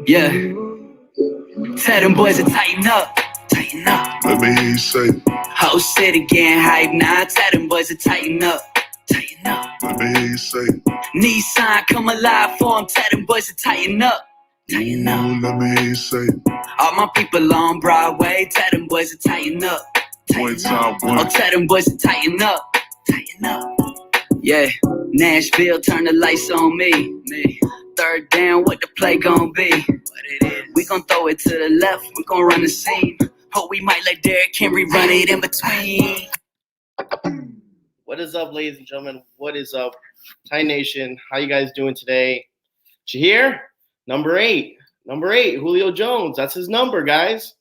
Yeah. Tell them boys to tighten up. Tighten up. Let me hear you say. Whole city getting hype now. Tell them boys to tighten up. Tighten up. Let me hear you say. Nissan come alive for them. Tell them boys to tighten up. Tighten up. Ooh, let me hear you say. All my people on Broadway. Tell them boys to tighten up. Tighten up. Oh, tell them boys to tighten up. Tighten up. Yeah. Nashville, turn the lights on me. Third down, what the play gon' be? We gon' throw it to the left, we gon' run the seam. Oh, we might let Derrick Henry run it in between. What is up, ladies and gentlemen? What is up, Thai Nation? How you guys doing today? Shahir, number 8, Julio Jones. That's his number, guys.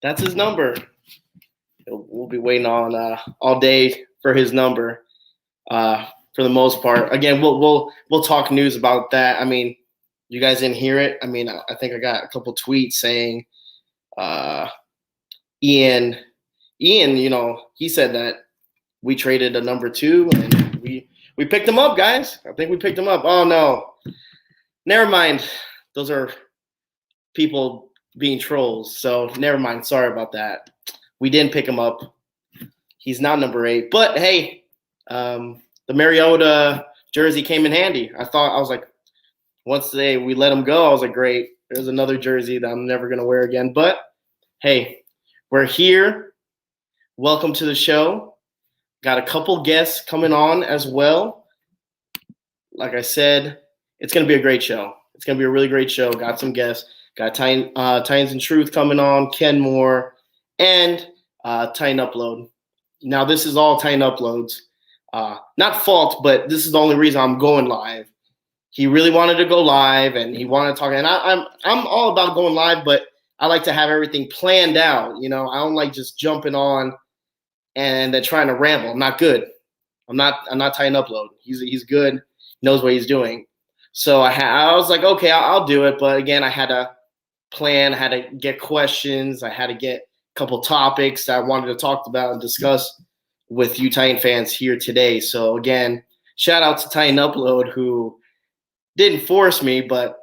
That's his number. We'll be waiting on all day for his number. For the most part, again, we'll talk news about that. I mean, you guys didn't hear it. I mean, I think I got a couple tweets saying, Ian, you know, he said that we traded a number 2 and we picked him up, guys. I think we picked him up. Oh no, never mind. Those are people being trolls. So never mind. Sorry about that. We didn't pick him up. He's not number 8. But hey, the Mariota jersey came in handy. I was like, once we let him go, I was like, great. There's another jersey that I'm never going to wear again. But hey, we're here. Welcome to the show. Got a couple guests coming on as well. Like I said, it's going to be a great show. It's going to be a really great show. Got some guests. Got Titans and Truth coming on, Ken Moore, and Titan Upload. Now, this is all Titan Uploads. Not fault, but this is the only reason I'm going live. He really wanted to go live, and he wanted to talk. And I'm all about going live, but I like to have everything planned out. You know, I don't like just jumping on and then trying to ramble. I'm not good. I'm not Titan Upload. He's good. Knows what he's doing. So I was like, okay, I'll do it. But again, I had to plan. I had to get questions. I had to get a couple topics that I wanted to talk about and discuss with you Titan fans here today. So again, shout out to Titan Upload, who didn't force me, but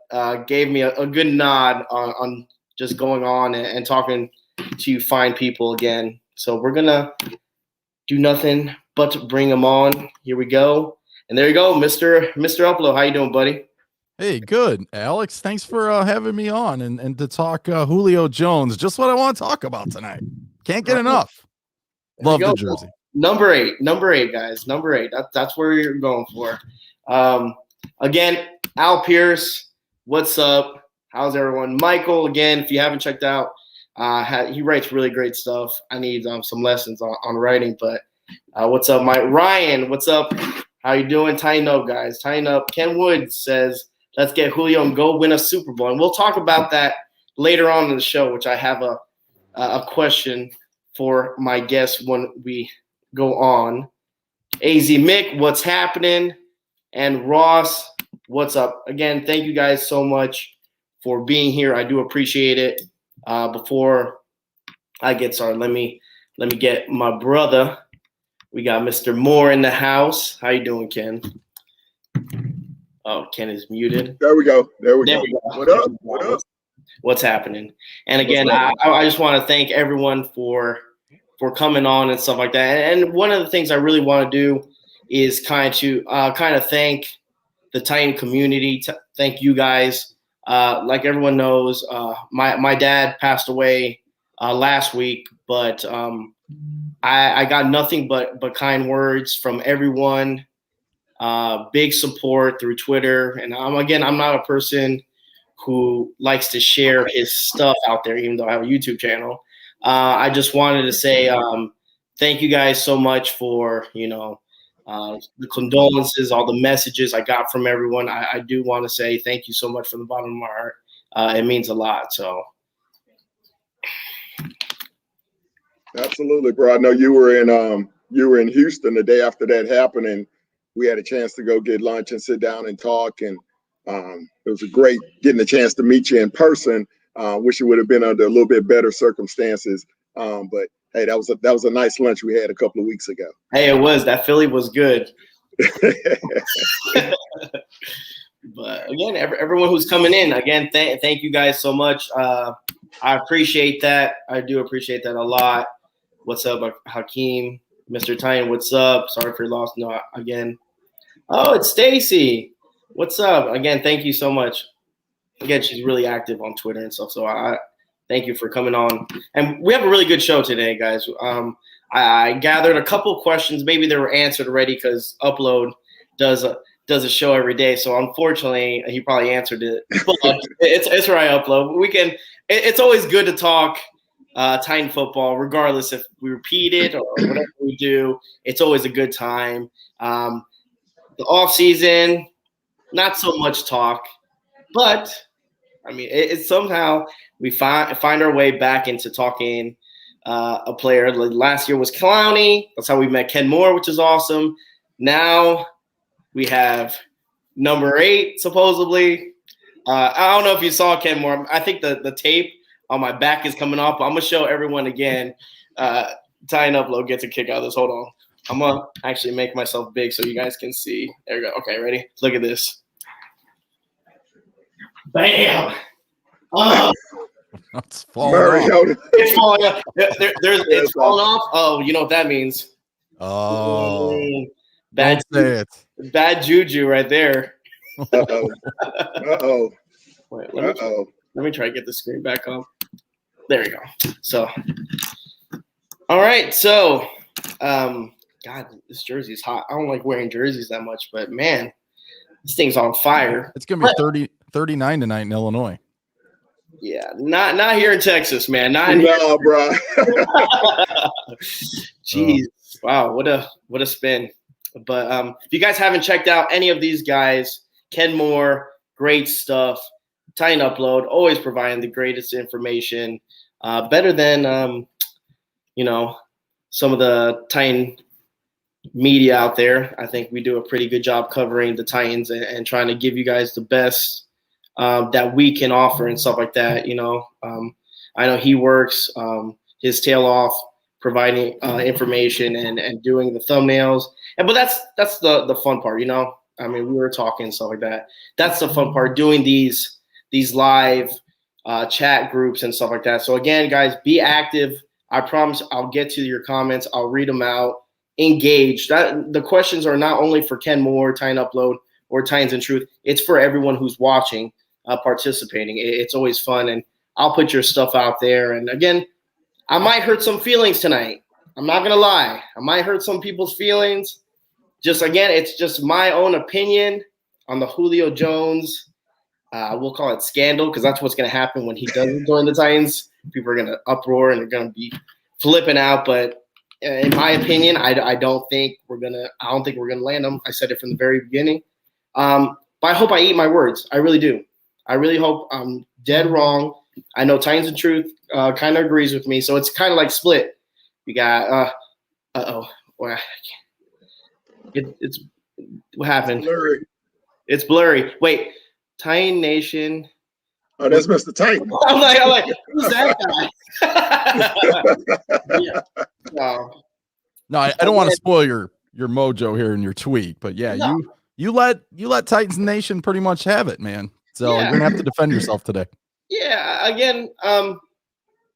gave me a good nod on just going on and talking to you fine people again. So we're gonna do nothing but to bring him on. Here we go. And there you go, Mr. Upload. How you doing, buddy? Hey, good, Alex. Thanks for having me on and to talk Julio Jones. Just what I want to talk about tonight. Can't get enough. Love the jersey. Number 8, guys. Number 8. That's where you're going for. Again, Al Pierce, what's up? How's everyone? Michael, again, if you haven't checked out, he writes really great stuff. I need some lessons on writing, but what's up, Mike? Ryan, what's up? How you doing? Tighten up, guys. Tighten up. Ken Wood says, let's get Julio and go win a Super Bowl. And we'll talk about that later on in the show, which I have a question for my guests when we go on. AZ Mick, what's happening? And Ross, what's up? Again, thank you guys so much for being here. I do appreciate it. Before I get started, let me get my brother. We got Mr. Moore in the house. How you doing, Ken? Oh, Ken is muted. There we go. What up? What up? What's happening? And again, I just want to thank everyone for coming on and stuff like that. And one of the things I really want to do is kind of thank the Titan community. Thank you guys. Like everyone knows, my dad passed away last week, but I got nothing but kind words from everyone. Big support through Twitter, and I'm not a person who likes to share his stuff out there, even though I have a YouTube channel. I just wanted to say thank you guys so much for the condolences, all the messages I got from everyone. I do want to say thank you so much from the bottom of my heart. It means a lot. So. Absolutely, bro. I know you were in Houston the day after that happened, and we had a chance to go get lunch and sit down and talk. And it was great getting a chance to meet you in person. Wish it would have been under a little bit better circumstances. But Hey, that was a nice lunch we had a couple of weeks ago. Hey, it was. That Philly was good. But again, everyone who's coming in, again, thank you guys so much. I appreciate that. I do appreciate that a lot. What's up, Hakeem? Mr. Titan, what's up? Sorry for your loss. No, again. Oh, it's Stacy. What's up? Again, thank you so much. Again, she's really active on Twitter and stuff. So I thank you for coming on. And we have a really good show today, guys. I gathered a couple questions. Maybe they were answered already because Upload does a show every day. So unfortunately, he probably answered it. But it's all right, Upload. It's always good to talk Titan football, regardless if we repeat it or whatever we do. It's always a good time. The off season, not so much talk, but I mean, it's somehow we find our way back into talking a player. Like last year was Clowney. That's how we met Ken Moore, which is awesome. Now we have number 8, supposedly. I don't know if you saw Ken Moore. I think the tape on my back is coming off, but I'm going to show everyone again. Titan Upload gets a kick out of this. Hold on. I'm going to actually make myself big so you guys can see. There we go. Okay, ready? Look at this. Bam! Oh, it's falling off. It's falling off. It's falling off. Oh, you know what that means. Oh. Bad, bad juju right there. Uh-oh. Uh-oh. Wait, let me try to get the screen back up. There we go. So, all right. So, God, this jersey is hot. I don't like wearing jerseys that much, but man, this thing's on fire. It's gonna be 39 tonight in Illinois. Yeah, not here in Texas, man. No, bro. Jeez, wow, what a spin. But if you guys haven't checked out any of these guys, Ken Moore, great stuff. Titan Upload, always providing the greatest information, better than some of the Titan media out there. I think we do a pretty good job covering the Titans and trying to give you guys the best that we can offer and stuff like that. I know he works his tail off providing information and doing the thumbnails. But that's the fun part, I mean, we were talking and stuff like that. That's the fun part, doing these live chat groups and stuff like that. So again, guys, be active. I promise I'll get to your comments. I'll read them out. Engage. The questions are not only for Ken Moore, Titan Upload, or Titans in Truth. It's for everyone who's watching, participating. It's always fun, and I'll put your stuff out there. And again, I might hurt some feelings tonight. I'm not gonna lie. I might hurt some people's feelings. It's just my own opinion on the Julio Jones. We'll call it scandal because that's what's gonna happen when he doesn't join the Titans. People are gonna uproar and they're gonna be flipping out, but. In my opinion, I don't think we're gonna land him. I said it from the very beginning. But I hope I eat my words. I really do. I really hope I'm dead wrong. I know Titans in Truth kind of agrees with me, so it's kind of like split. We got it's what happened? Blurry. It's blurry. Wait, Titan Nation. Oh, that's Mr. Titan. I'm like, who's that guy? Yeah. No, I don't want to spoil your mojo here in your tweet, but yeah, no. you let Titans Nation pretty much have it, man. So you're gonna have to defend yourself today. Yeah, again, and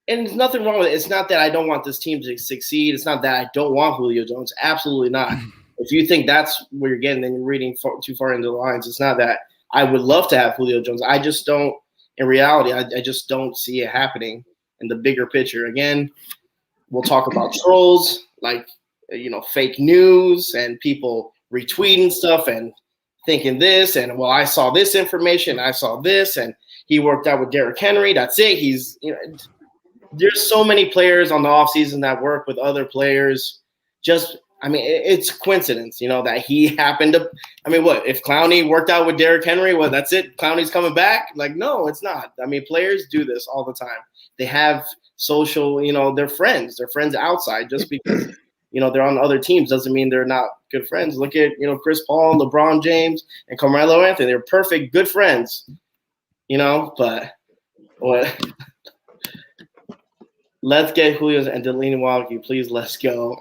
there's nothing wrong with it. It's not that I don't want this team to succeed. It's not that I don't want Julio Jones. Absolutely not. If you think that's where you're getting, then you're reading too far into the lines. It's not that I would love to have Julio Jones. I just don't. In reality, I just don't see it happening in the bigger picture. Again, we'll talk about trolls, like, fake news and people retweeting stuff and thinking this. And, well, I saw this information. I saw this. And he worked out with Derrick Henry. That's it. There's so many players on the offseason that work with other players. It's a coincidence, that he happened to – what, if Clowney worked out with Derrick Henry, well, that's it? Clowney's coming back? Like, no, it's not. Players do this all the time. They have social, they're friends. They're friends outside. Just because, they're on other teams doesn't mean they're not good friends. Look at, Chris Paul, LeBron James, and Carmelo Anthony. They're perfect, good friends, but what – Let's get Julio's and Delaney Walkie, please. Let's go.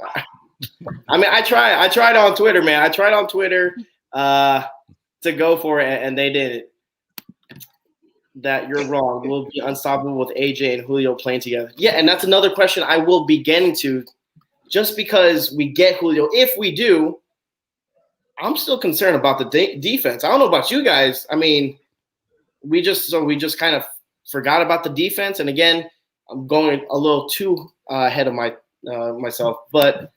I mean, I tried on Twitter, man. I tried on Twitter to go for it, and they did it. That you're wrong. We'll be unstoppable with AJ and Julio playing together. Yeah, and that's another question I will be getting to. Just because we get Julio, if we do, I'm still concerned about the defense. I don't know about you guys. I mean, we just kind of forgot about the defense. And again, I'm going a little too ahead of myself. But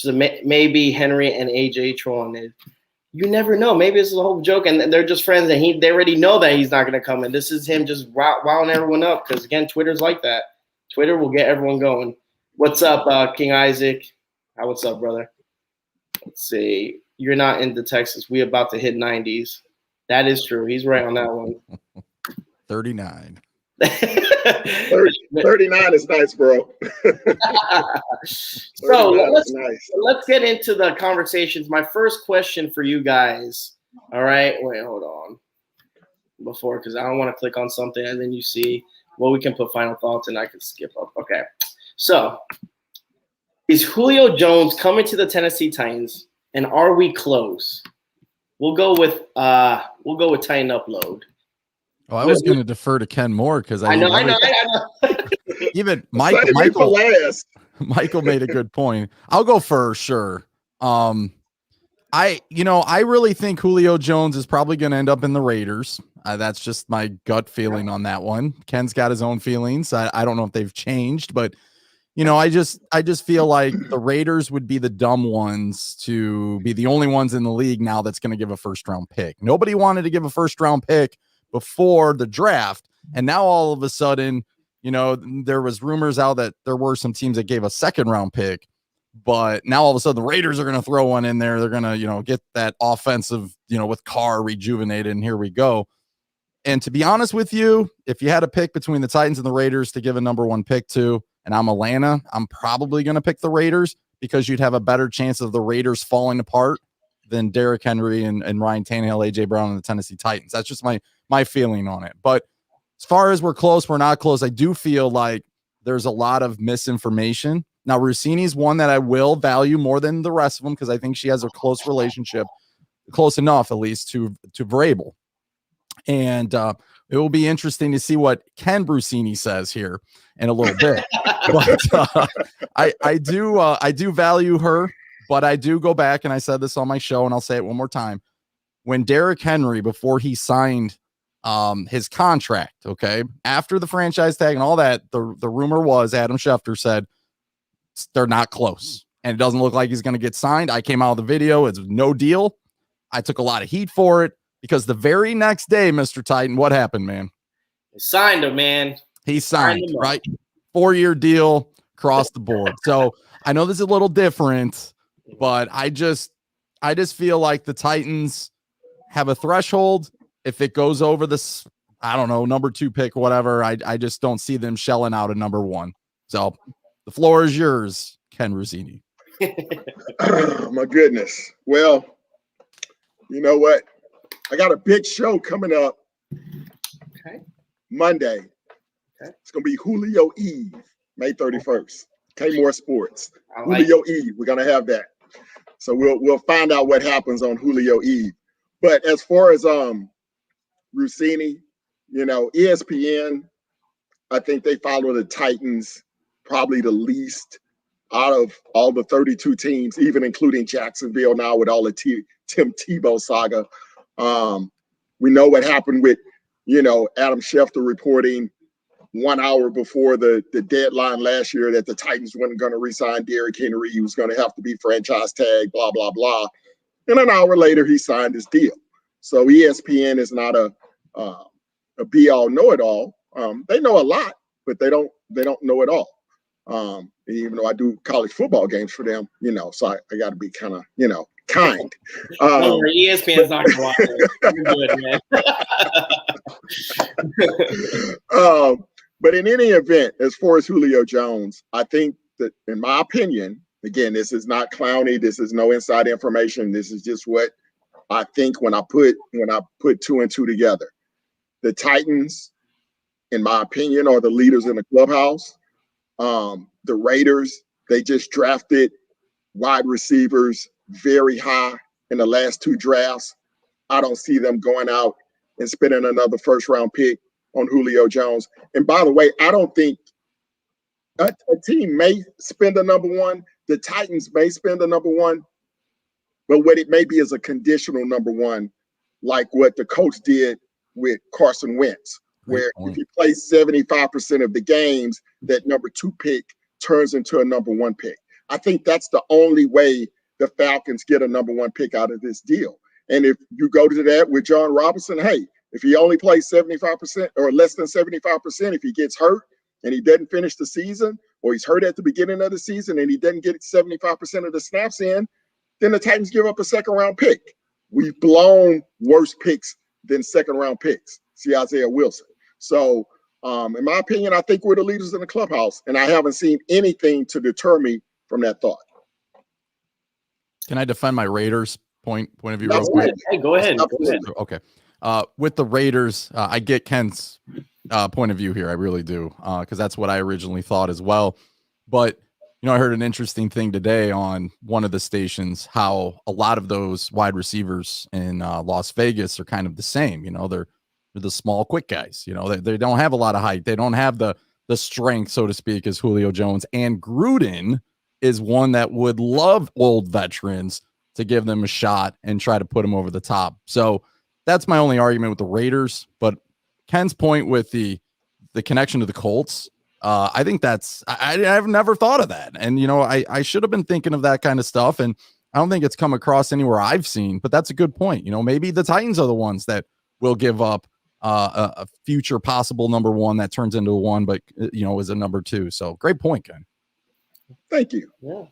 maybe Henry and AJ trolling it. You never know. Maybe it's a whole joke, and they're just friends, and they already know that he's not going to come. And this is him just wowing everyone up because, again, Twitter's like that. Twitter will get everyone going. What's up, King Isaac? What's up, brother? Let's see. You're not into Texas. We about to hit 90s. That is true. He's right on that one. 39. 39 is nice, bro. So let's get into the conversations. My first question for you guys. All right. Wait, hold on. Because I don't want to click on something and then you see, well, we can put final thoughts and I can skip up. Okay. So is Julio Jones coming to the Tennessee Titans, and are we close? We'll go with Titan Upload. Oh, I was going to defer to Ken Moore because I know. Even Michael made a good point. I'll go first, sure. I really think Julio Jones is probably going to end up in the Raiders. That's just my gut feeling on that one. Ken's got his own feelings. I don't know if they've changed, but I just feel like the Raiders would be the dumb ones to be the only ones in the league now that's going to give a first round pick. Nobody wanted to give a first round pick before the draft. And now all of a sudden, there was rumors out that there were some teams that gave a second round pick, but now all of a sudden the Raiders are going to throw one in there. They're going to, get that offensive, with Carr rejuvenated, and here we go. And to be honest with you, if you had a pick between the Titans and the Raiders to give a number one pick to, and I'm Atlanta, I'm probably going to pick the Raiders because you'd have a better chance of the Raiders falling apart than Derrick Henry and Ryan Tannehill, AJ Brown, and the Tennessee Titans. That's just my feeling on it. But as far as we're close, we're not close. I do feel like there's a lot of misinformation. Now, Rossini's one that I will value more than the rest of them because I think she has a close relationship, close enough at least to Vrabel. And it will be interesting to see what Ken Brussini says here in a little bit. But I do value her, but I do go back, and I said this on my show, and I'll say it one more time. When Derrick Henry, before he signed his contract, okay, after the franchise tag and all that, the rumor was Adam Schefter said they're not close, and it doesn't look like he's going to get signed. I came out of the video. It's no deal. I took a lot of heat for it because the very next day, Mr. Titan, what happened, man? He signed him, man. He signed, right? 4-year deal across the board. So I know this is a little different, but I just feel like the Titans have a threshold. If it goes over this, I don't know, number 2 pick, whatever, I just don't see them shelling out a number 1. So the floor is yours, Ken Rossini. Oh, my goodness. Well, you know what? I got a big show coming up Monday. Okay. It's going to be Julio Eve, May 31st. K-More Sports. Julio Eve. We're going to have that. So we'll find out what happens on Julio Eve. But as far as Rossini, ESPN, I think they follow the Titans probably the least out of all the 32 teams, even including Jacksonville now with all the Tim Tebow saga. We know what happened with, Adam Schefter reporting 1 hour before the deadline last year that the Titans weren't going to re-sign Derrick Henry. He was going to have to be franchise tag, blah, blah, blah. And an hour later, he signed his deal. So ESPN is not a be-all, know-it-all. They know a lot, but they don't know it all. Even though I do college football games for them, so I got to be kind of, kind. ESPN's not going to watch it. You're good, man. But in any event, as far as Julio Jones, I think that, in my opinion, again, this is not clowny. This is no inside information. This is just what I think when I put 2 and 2 together. The Titans, in my opinion, are the leaders in the clubhouse. The Raiders, they just drafted wide receivers very high in the last 2 drafts. I don't see them going out and spending another first-round pick on Julio Jones. And by the way, I don't think a team may spend a number 1. The Titans may spend a number 1, but what it may be is a conditional number 1, like what the Colts did with Carson Wentz, where if he plays 75% of the games, that number 2 pick turns into a number 1 pick. I think that's the only way the Falcons get a number 1 pick out of this deal. And if you go to that with John Robinson, hey, if he only plays 75% or less than 75%, if he gets hurt and he doesn't finish the season, or he's hurt at the beginning of the season and he doesn't get 75% of the snaps in, then the Titans give up a second-round pick. We've blown worse picks than second-round picks. See Isaiah Wilson. So, in my opinion, I think we're the leaders in the clubhouse, and I haven't seen anything to deter me from that thought. Can I defend my Raiders point of view? Real quick? Hey, go ahead. Okay. With the Raiders, I get Ken's point of view here. I really do, because that's what I originally thought as well. But I heard an interesting thing today on one of the stations, how a lot of those wide receivers in Las Vegas are kind of the same. They're the small, quick guys. They don't have a lot of height. They don't have the strength, so to speak, as Julio Jones. And Gruden is one that would love old veterans to give them a shot and try to put them over the top. So that's my only argument with the Raiders. But Ken's point with the connection to the Colts, I think I've never thought of that. And, I should have been thinking of that kind of stuff. And I don't think it's come across anywhere I've seen, but that's a good point. Maybe the Titans are the ones that will give up a future possible number 1 that turns into a 1, but, is a number 2. So great point, Ken. Thank you. Yeah.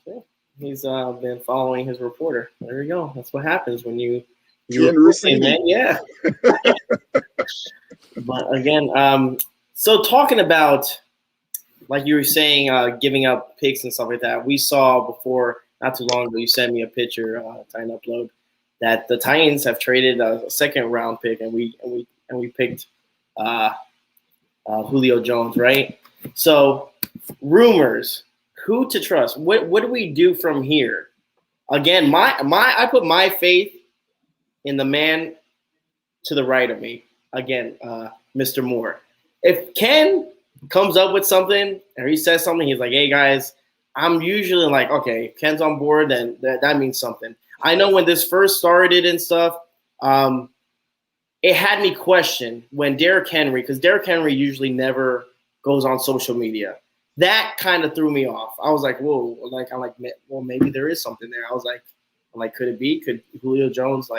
He's been following his reporter. There you go. That's what happens when you man. Yeah. But again, so talking about, like you were saying, giving up picks and stuff like that, we saw before, not too long ago, you sent me a picture, Titan Upload, that the Titans have traded a second-round pick, and we picked Julio Jones, right? So rumors, who to trust? What do we do from here? Again, I put my faith in the man to the right of me. Again, Mr. Moore. If Ken comes up with something or he says something, he's like, hey guys, I'm usually like, okay, if Ken's on board, then that means something. I know when this first started and stuff, it had me question when Derrick Henry, because Derrick Henry usually never goes on social media. That kind of threw me off. I was like, whoa, well, maybe there is something there. I was like, could it be? Could Julio Jones,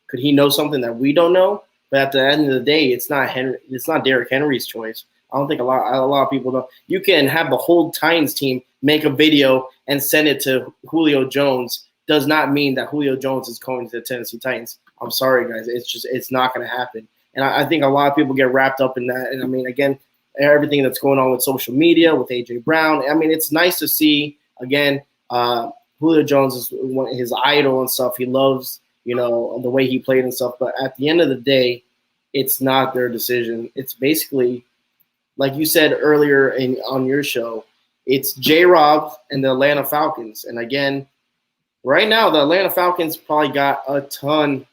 could he know something that we don't know? But at the end of the day, it's not Derrick Henry's choice. I don't think a lot of people know. You can have the whole Titans team make a video and send it to Julio Jones. Does not mean that Julio Jones is going to the Tennessee Titans. I'm sorry, guys. It's not going to happen. And I think a lot of people get wrapped up in that. And I mean, again, everything that's going on with social media, with A.J. Brown. I mean, it's nice to see, again, Julio Jones is his idol and stuff. He loves, the way he played and stuff. But at the end of the day, it's not their decision. It's basically, like you said earlier on your show, it's J-Rob and the Atlanta Falcons. And again, right now, the Atlanta Falcons probably got a ton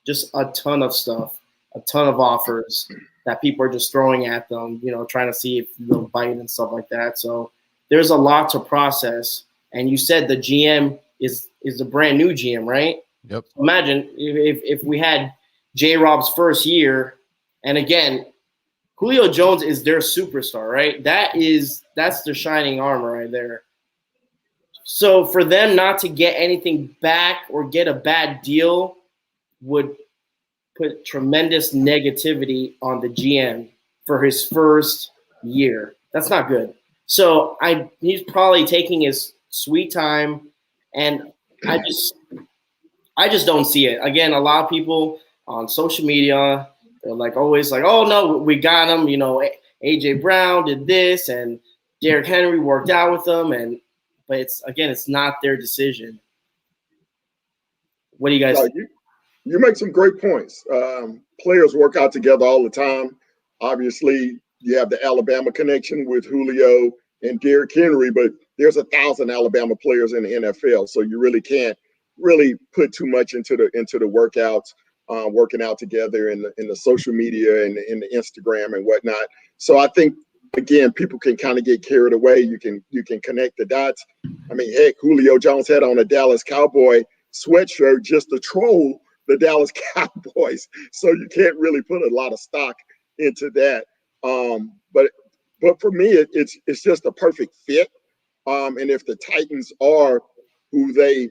of stuff, a ton of offers that people are just throwing at them, trying to see if they'll bite and stuff like that. So there's a lot to process. And you said the GM is a brand new GM, right? Yep. Imagine if we had J-Rob's first year, and again, Julio Jones is their superstar, right? That's their shining armor right there. So for them not to get anything back or get a bad deal would put tremendous negativity on the GM for his first year. That's not good. So he's probably taking his sweet time, and I just don't see it. Again, a lot of people on social media, they're always like, oh no, we got him. AJ Brown did this, and Derrick Henry worked out with them, but it's not their decision. What do you guys think? You make some great points. Players work out together all the time. Obviously, you have the Alabama connection with Julio and Derrick Henry, but there's 1,000 Alabama players in the NFL, so you really can't really put too much into the workouts, working out together in the social media and in the Instagram and whatnot. So I think, again, people can kind of get carried away. You can connect the dots. I mean, heck, Julio Jones had on a Dallas Cowboy sweatshirt just to troll the Dallas Cowboys. So you can't really put a lot of stock into that. But for me, it's just a perfect fit. And if the Titans are who they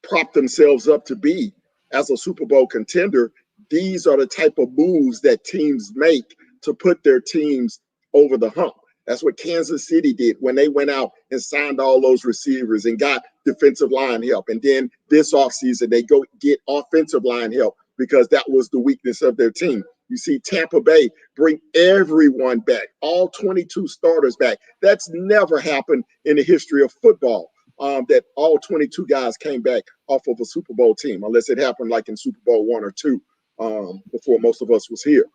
prop themselves up to be as a Super Bowl contender, these are the type of moves that teams make to put their teams over the hump. That's what Kansas City did when they went out and signed all those receivers and got defensive line help. And then this offseason, they go get offensive line help because that was the weakness of their team. You see Tampa Bay bring everyone back, all 22 starters back. That's never happened in the history of football, that all 22 guys came back off of a Super Bowl team, unless it happened like in Super Bowl 1 or 2 before most of us was here.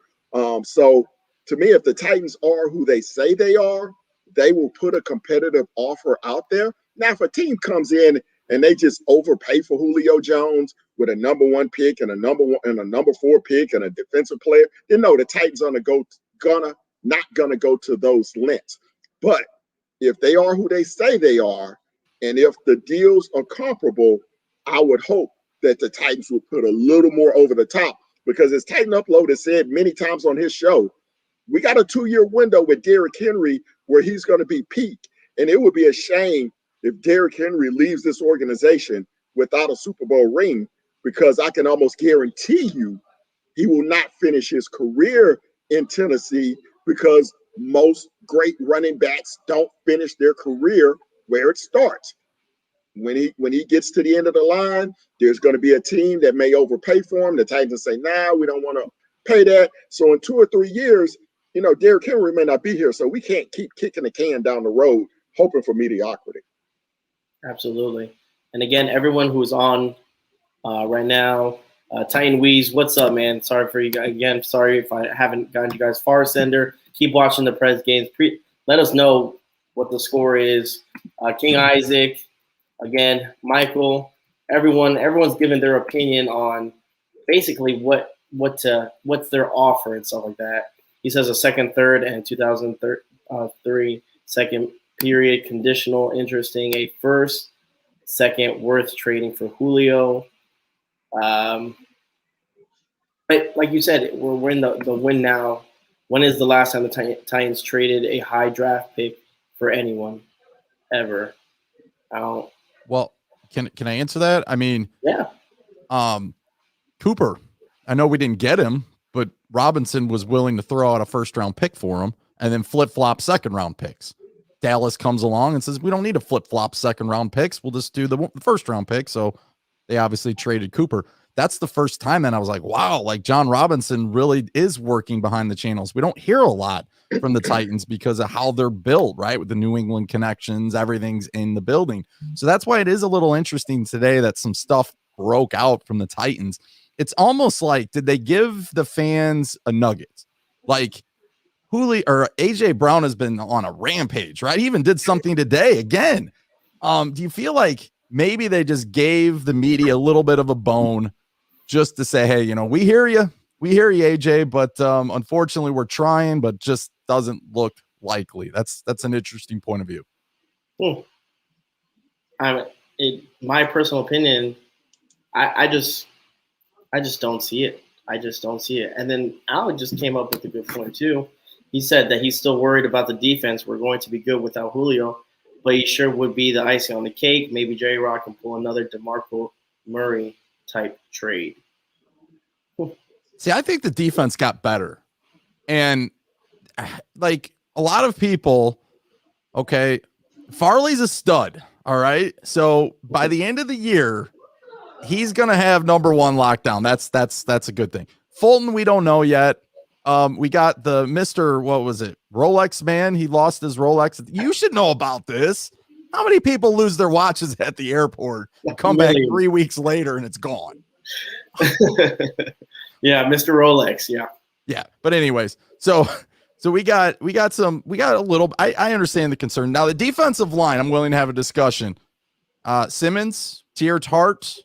So to me, if the Titans are who they say they are, they will put a competitive offer out there. Now, if a team comes in and they just overpay for Julio Jones with a number 1 pick and a number 4 pick and a defensive player, then no, the Titans are not gonna go to those lengths. But if they are who they say they are, and if the deals are comparable, I would hope that the Titans would put a little more over the top, because as Titan Upload has said many times on his show, we got a 2-year window with Derrick Henry where he's going to be peak. And it would be a shame if Derrick Henry leaves this organization without a Super Bowl ring, because I can almost guarantee you he will not finish his career in Tennessee, because most great running backs don't finish their career where it starts. When he gets to the end of the line, there's going to be a team that may overpay for him. The Titans say, nah, we don't want to pay that. So in 2 or 3 years, Derrick Henry may not be here. So we can't keep kicking the can down the road, hoping for mediocrity. Absolutely. And again, everyone who's on right now, Titan Weeze, what's up, man? Sorry for you guys. Again, sorry if I haven't gotten you guys far. Sender, keep watching the Preds games. Let us know what the score is. King Isaac, again, Michael, everyone's giving their opinion on basically what's their offer and stuff like that. He says a second, third, and 2003 second period conditional, interesting. A first, second, worth trading for Julio. But like you said, we're in the win now. When is the last time the Titans traded a high draft pick for anyone ever? Well, can I answer that? I mean, yeah. Cooper, I know we didn't get him, but Robinson was willing to throw out a first-round pick for him and then flip-flop second-round picks. Dallas comes along and says, we don't need to flip-flop second-round picks. We'll just do the first-round pick. So they obviously traded Cooper. That's the first time that I was like, wow, like John Robinson really is working behind the channels. We don't hear a lot from the Titans because of how they're built, right? With the New England connections, everything's in the building. So that's why it is a little interesting today that some stuff broke out from the Titans. It's almost like, did they give the fans a nugget? Like Julio or AJ Brown has been on a rampage, right? He even did something today again. Do you feel like maybe they just gave the media a little bit of a bone just to say, hey, we hear you, AJ, but unfortunately we're trying, but just doesn't look likely. That's an interesting point of view. My personal opinion, I just don't see it. I just don't see it. And then Alec just came up with a good point too. He said that he's still worried about the defense. We're going to be good without Julio, but he sure would be the icing on the cake. Maybe Jerry Rock can pull another Demarco Murray type trade. See, I think the defense got better. And like a lot of people, okay, Farley's a stud. All right. So by the end of the year, he's going to have number 1 lockdown. That's a good thing. Fulton, we don't know yet. We got the Mr. What was it? Rolex man. He lost his Rolex. You should know about this. How many people lose their watches at the airport and come back 3 weeks later and it's gone? Yeah, Mr. Rolex. Yeah. Yeah. But anyways, so So we got a little. I understand the concern. Now the defensive line, I'm willing to have a discussion. Simmons, Tier Hart,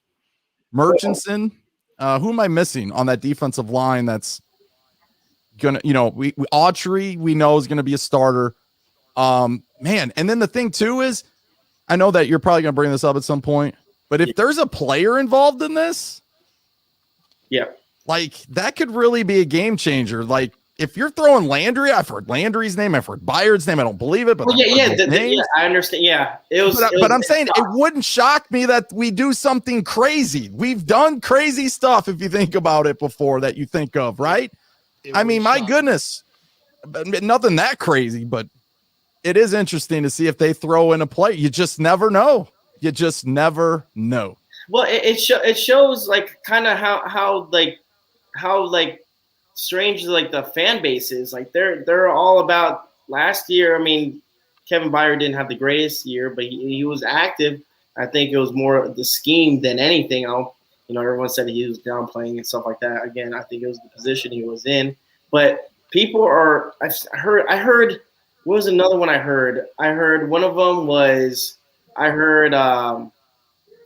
Murchison. Who am I missing on that defensive line? That's gonna, we Autry we know is gonna be a starter. Man, and then the thing too is, I know that you're probably gonna bring this up at some point, but if there's a player involved in this, like that could really be a game changer. Like if you're throwing Landry, I've heard Landry's name, I've heard Byard's name. I don't believe it, but I understand. Yeah, but I'm saying it wouldn't shock me that we do something crazy. We've done crazy stuff if you think about it before that you think of, right? I mean, my goodness, nothing that crazy, but it is interesting to see if they throw in a play. You just never know. You just never know. Well, it shows like kind of how strange like the fan base is. Like they're all about last year. I mean, Kevin Byard didn't have the greatest year, but he was active. I think it was more the scheme than anything else. Everyone said he was downplaying and stuff like that. Again, I think it was the position he was in. But people are. I heard. What was another one I heard? I heard one of them was. I heard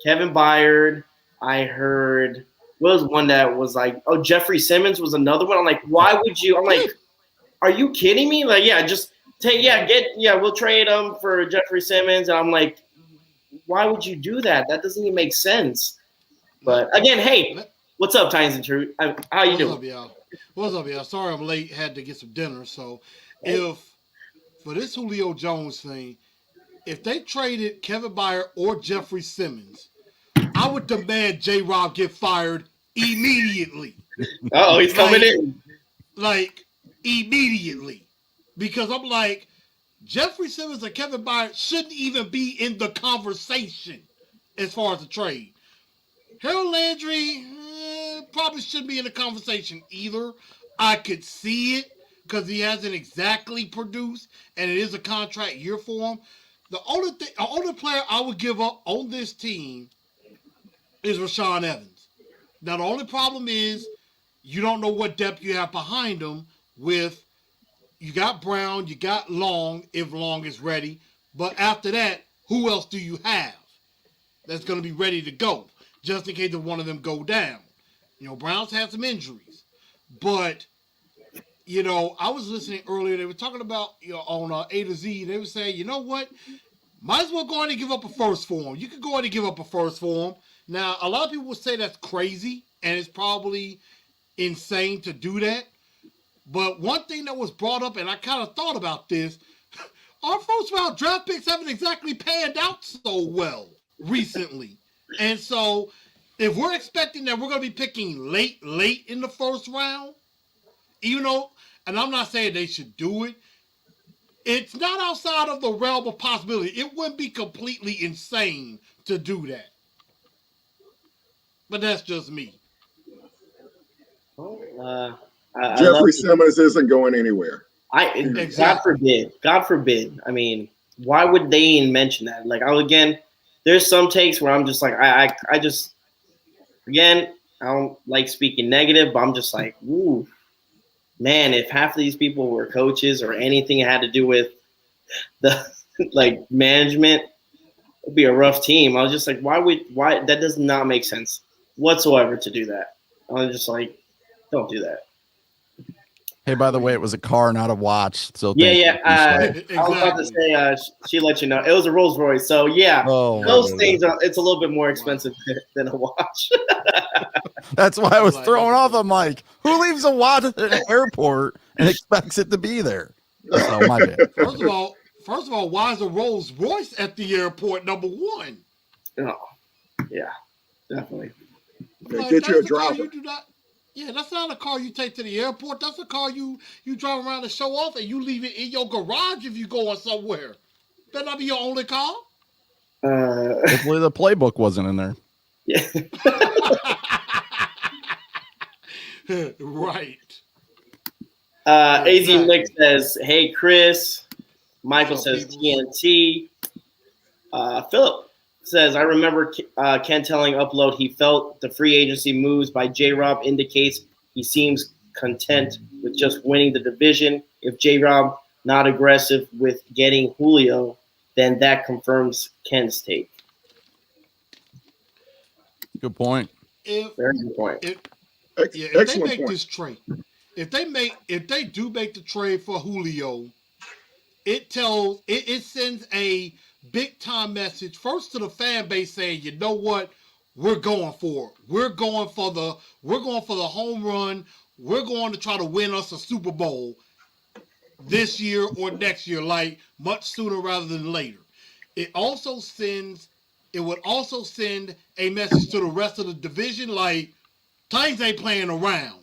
Kevin Byard. I heard. What was one that was like? Oh, Jeffrey Simmons was another one. I'm like, why would you? I'm like, are you kidding me? Like, yeah, just take. Yeah, we'll trade him for Jeffrey Simmons. And I'm like, why would you do that? That doesn't even make sense. But again, hey, what's up, Titans and Truth? How you doing? What's up, y'all? Sorry I'm late. Had to get some dinner. So, if for this Julio Jones thing, if they traded Kevin Byard or Jeffrey Simmons, I would demand J-Rob get fired immediately. Oh, he's coming in. Like, immediately. Because I'm like, Jeffrey Simmons and Kevin Byard shouldn't even be in the conversation as far as the trade. Harold Landry probably shouldn't be in the conversation either. I could see it because he hasn't exactly produced, and it is a contract year for him. The only player I would give up on this team is Rashaan Evans. Now, the only problem is you don't know what depth you have behind him with you got Brown, you got Long, if Long is ready. But after that, who else do you have that's going to be ready to go? Just in case one of them go down. Brown's had some injuries. But, I was listening earlier. They were talking about, on A to Z. They were saying, you know what? Might as well go ahead and give up a first for him. You could go ahead and give up a first for him. Now, a lot of people would say that's crazy, and it's probably insane to do that. But one thing that was brought up, and I kind of thought about this, our first-round draft picks haven't exactly panned out so well recently. And so, if we're expecting that we're going to be picking late in the first round, even though, and I'm not saying they should do it, it's not outside of the realm of possibility. It wouldn't be completely insane to do that. But that's just me. Jeffrey Simmons isn't going anywhere. Exactly. God forbid. I mean, why would they even mention that? Like, there's some takes where I'm just like, I don't like speaking negative, but I'm just like, ooh, man, if half of these people were coaches or anything had to do with the like management, it'd be a rough team. I was just like, why that does not make sense whatsoever to do that. I was just like, don't do that. Hey, by the way, it was a car, not a watch. So I was about to say, she let you know it was a Rolls Royce. So those things it's a little bit more expensive than a watch. That's why I was thrown off. I'm like, who leaves a watch at an airport and expects it to be there? So my bad. First of all, why is a Rolls Royce at the airport? Number one. Oh, yeah, definitely. Get you a driver. Yeah, that's not a car you take to the airport. That's a car you drive around to show off, and you leave it in your garage if you going somewhere. Better not be your only car. Hopefully the playbook wasn't in there. Yeah. Right. AZ Nick says, "Hey Chris." Michael says TNT. Philip says, I remember Ken telling Upload he felt the free agency moves by J-Rob indicates he seems content with just winning the division. If J-Rob not aggressive with getting Julio, then that confirms Ken's take. Good point. Very good point. If they make this trade, if they do make the trade for Julio, it sends a big time message first to the fan base saying, you know what, we're going for it. We're going for the home run. We're going to try to win us a Super Bowl this year or next year, like much sooner rather than later. It would also send a message to the rest of the division like, Titans ain't playing around.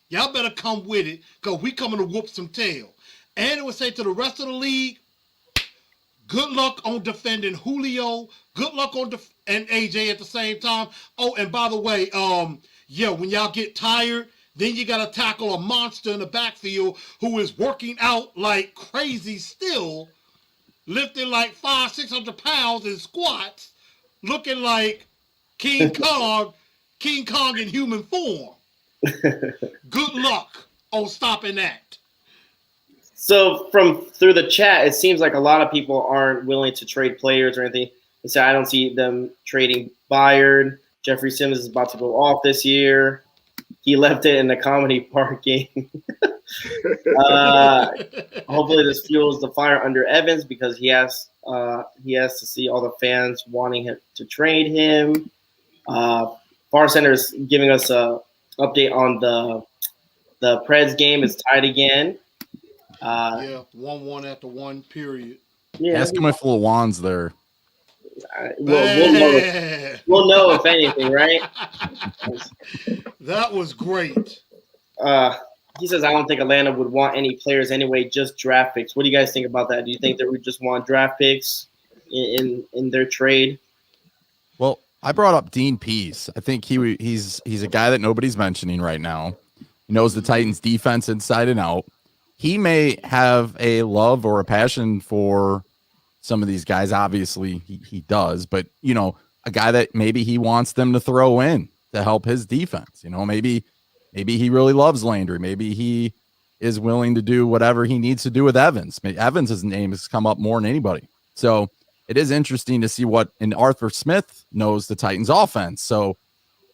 Y'all better come with it because we coming to whoop some tail. And it would say to the rest of the league, good luck on defending Julio. Good luck on and AJ at the same time. Oh, and by the way, when y'all get tired, then you got to tackle a monster in the backfield who is working out like crazy still, lifting like 500-600 pounds in squats, looking like King Kong in human form. Good luck on stopping that. So through the chat, it seems like a lot of people aren't willing to trade players or anything. They say I don't see them trading Byard. Jeffrey Simmons is about to go off this year. He left it in the Comedy Park game. Hopefully this fuels the fire under Evans because he has to see all the fans wanting him to trade him. Far Center is giving us a update on the Preds game. It's tied again. 1-1 after 1 period. Yeah, ask him if Lawan's there. We'll know if anything, right? That was great. He says, I don't think Atlanta would want any players anyway, just draft picks. What do you guys think about that? Do you think that we just want draft picks in their trade? Well, I brought up Dean Pease. I think he's a guy that nobody's mentioning right now. He knows the Titans defense inside and out. He may have a love or a passion for some of these guys. Obviously, he does. But, a guy that maybe he wants them to throw in to help his defense. Maybe he really loves Landry. Maybe he is willing to do whatever he needs to do with Evans. Evans' name has come up more than anybody. So it is interesting to see and Arthur Smith knows the Titans offense. So,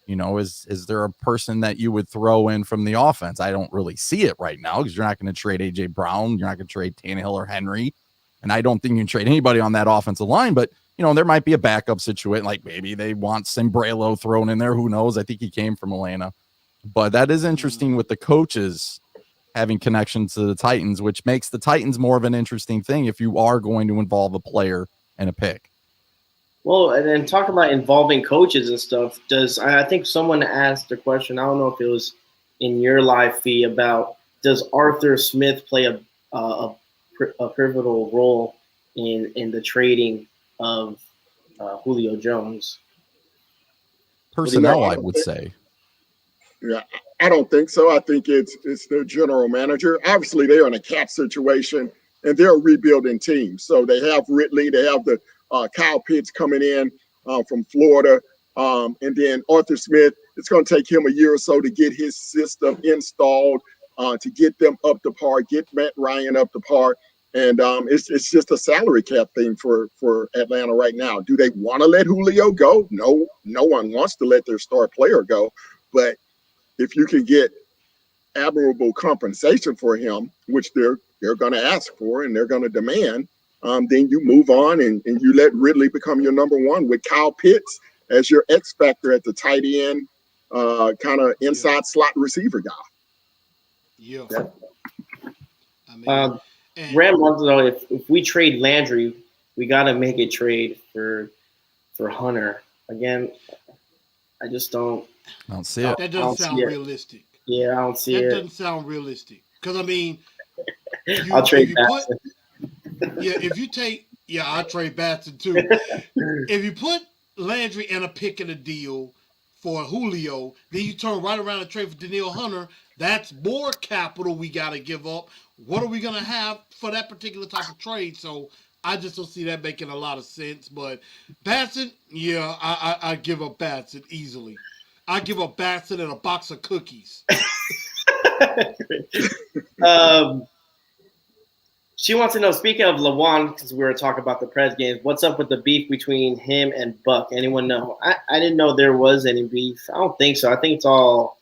is there a person that you would throw in from the offense? I don't really see it right now because you're not going to trade A.J. Brown. You're not going to trade Tannehill or Henry. And I don't think you can trade anybody on that offensive line. But, there might be a backup situation. Like maybe they want Sombrello thrown in there. Who knows? I think he came from Atlanta. But that is interesting with the coaches having connections to the Titans, which makes the Titans more of an interesting thing if you are going to involve a player and a pick. Well, and then talk about involving coaches and stuff. I think someone asked a question, I don't know if it was in your live feed, about does Arthur Smith play a pivotal role in the trading of Julio Jones? Personnel, I would say. Yeah, I don't think so. I think it's the general manager. Obviously, they're in a cap situation, and they're a rebuilding team. So they have Ridley, they have the Kyle Pitts coming in from Florida. And then Arthur Smith, it's going to take him a year or so to get his system installed, to get them up to par, get Matt Ryan up to par. And it's just a salary cap thing for Atlanta right now. Do they want to let Julio go? No one wants to let their star player go. But if you can get admirable compensation for him, which they're going to ask for and they're going to demand, then you move on and you let Ridley become your number one with Kyle Pitts as your X factor at the tight end, kind of inside slot receiver guy. Yeah. Ram wants to know if we trade Landry, we got to make a trade for Hunter. Again, I just don't. I don't see it. That doesn't sound realistic. Yeah, I don't see it. That doesn't sound realistic. Because, I'll trade Batson. I'll trade Batson too. If you put Landry and a pick in a deal for Julio, then you turn right around and trade for Danielle Hunter, that's more capital we got to give up. What are we going to have for that particular type of trade? So I just don't see that making a lot of sense. But Batson, I give up Batson easily. I give up Batson and a box of cookies. She wants to know, speaking of LeJuan, because we were talking about the Preds games, what's up with the beef between him and Buck? Anyone know? I didn't know there was any beef. I don't think so. I think it's all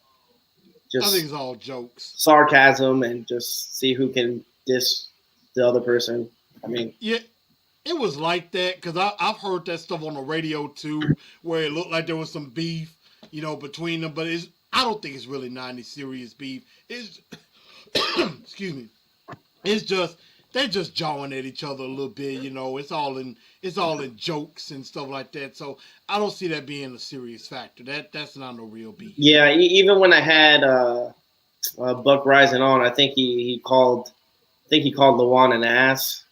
just jokes, sarcasm, and just see who can diss the other person. I mean, yeah, it was like that because I've heard that stuff on the radio too, where it looked like there was some beef, between them. But I don't think it's really not any serious beef. It's excuse me. It's just they're just jawing at each other a little bit. It's all in jokes and stuff like that. So I don't see that being a serious factor. That's not no real beef. Yeah, even when I had Buck Rising on, I think he called LeJuan an ass,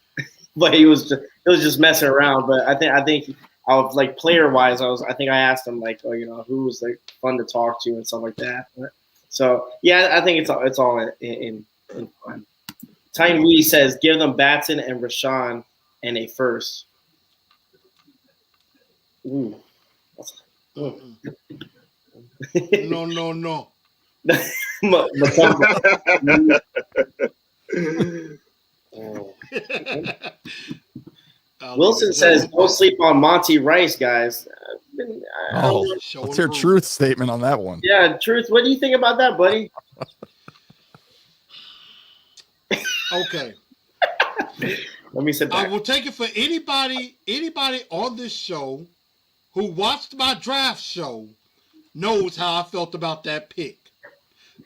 but it was just messing around. But I think I was like player wise, I think I asked him like, who was like fun to talk to and stuff like that. So yeah, I think it's all in fun. Tyne Wee says, give them Batson and Rashawn and a first. Ooh. No. Wilson says, don't sleep on Monty Rice, guys. What's your truth statement on that one? Yeah, truth. What do you think about that, buddy? Okay. Let me sit back. I will take it for anybody on this show who watched my draft show knows how I felt about that pick.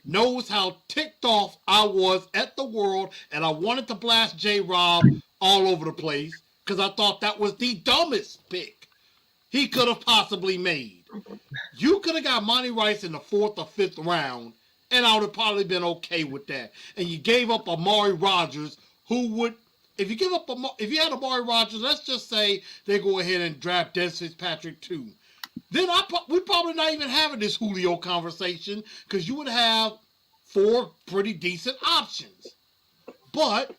Knows how ticked off I was at the world, and I wanted to blast J-Rob all over the place because I thought that was the dumbest pick he could have possibly made. You could have got Monty Rice in the 4th or 5th round, and I would have probably been okay with that. And you gave up Amari Rodgers, who would, if you had Amari Rodgers, let's just say they go ahead and draft Des Fitzpatrick too. Then we're probably not even having this Julio conversation because you would have 4 pretty decent options. But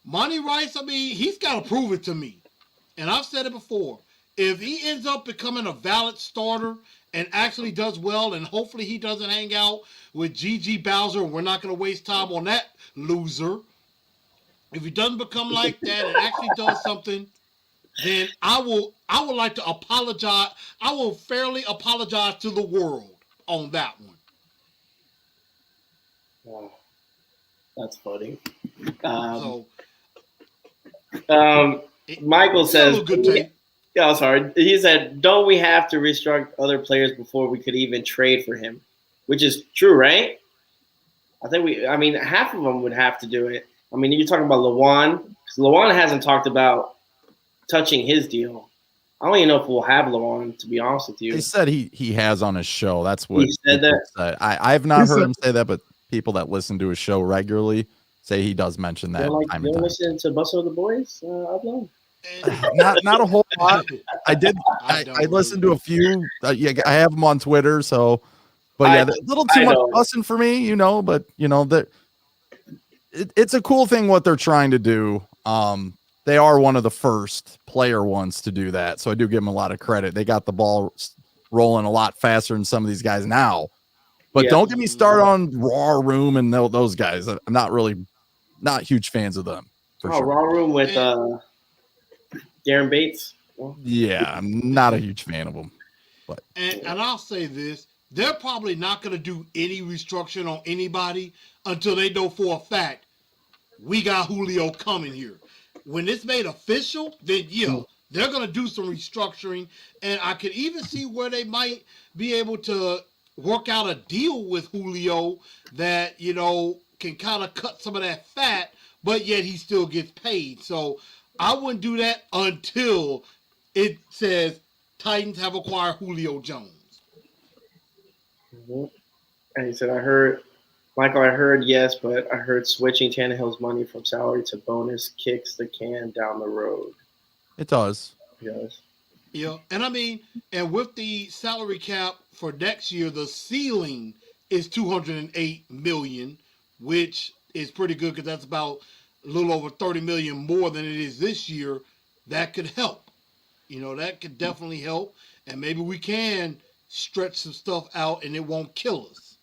Monty Rice, he's got to prove it to me. And I've said it before. If he ends up becoming a valid starter and actually does well, and hopefully he doesn't hang out with Gigi Bowser, and we're not going to waste time on that loser. If he doesn't become like that and actually does something, then I would like to apologize. I will fairly apologize to the world on that one. Oh, that's funny. Michael says, yeah, sorry. He said, don't we have to restructure other players before we could even trade for him? Which is true, right? I think half of them would have to do it. You're talking about LeJuan, because LeJuan hasn't talked about touching his deal. I don't even know if we'll have LeJuan, to be honest with you. He said he has on his show. That's what he said. I have not heard him say that, but people that listen to his show regularly say he does mention that. You listen to Bustle of the Boys? Not a whole lot. I listened to a few. Yeah, I have them on Twitter. So, but yeah, a little too much fussing for me, But that it's a cool thing what they're trying to do. They are one of the first player ones to do that, so I do give them a lot of credit. They got the ball rolling a lot faster than some of these guys now. But don't get me started on Raw Room and those guys. I'm not huge fans of them. Raw Room with Darren Bates. Yeah, I'm not a huge fan of them. But and I'll say this: they're probably not going to do any restructuring on anybody until they know for a fact we got Julio coming here. When it's made official, then they're going to do some restructuring, and I could even see where they might be able to work out a deal with Julio that can kind of cut some of that fat, but yet he still gets paid. So I wouldn't do that until it says Titans have acquired Julio Jones. Mm-hmm. And he said, Michael, I heard yes, but I heard switching Tannehill's money from salary to bonus kicks the can down the road. It does. Yes. Yeah, and with the salary cap for next year, the ceiling is $208 million, which is pretty good because that's about a little over $30 million more than it is this year. That could help. That could definitely help, and maybe we can stretch some stuff out and it won't kill us.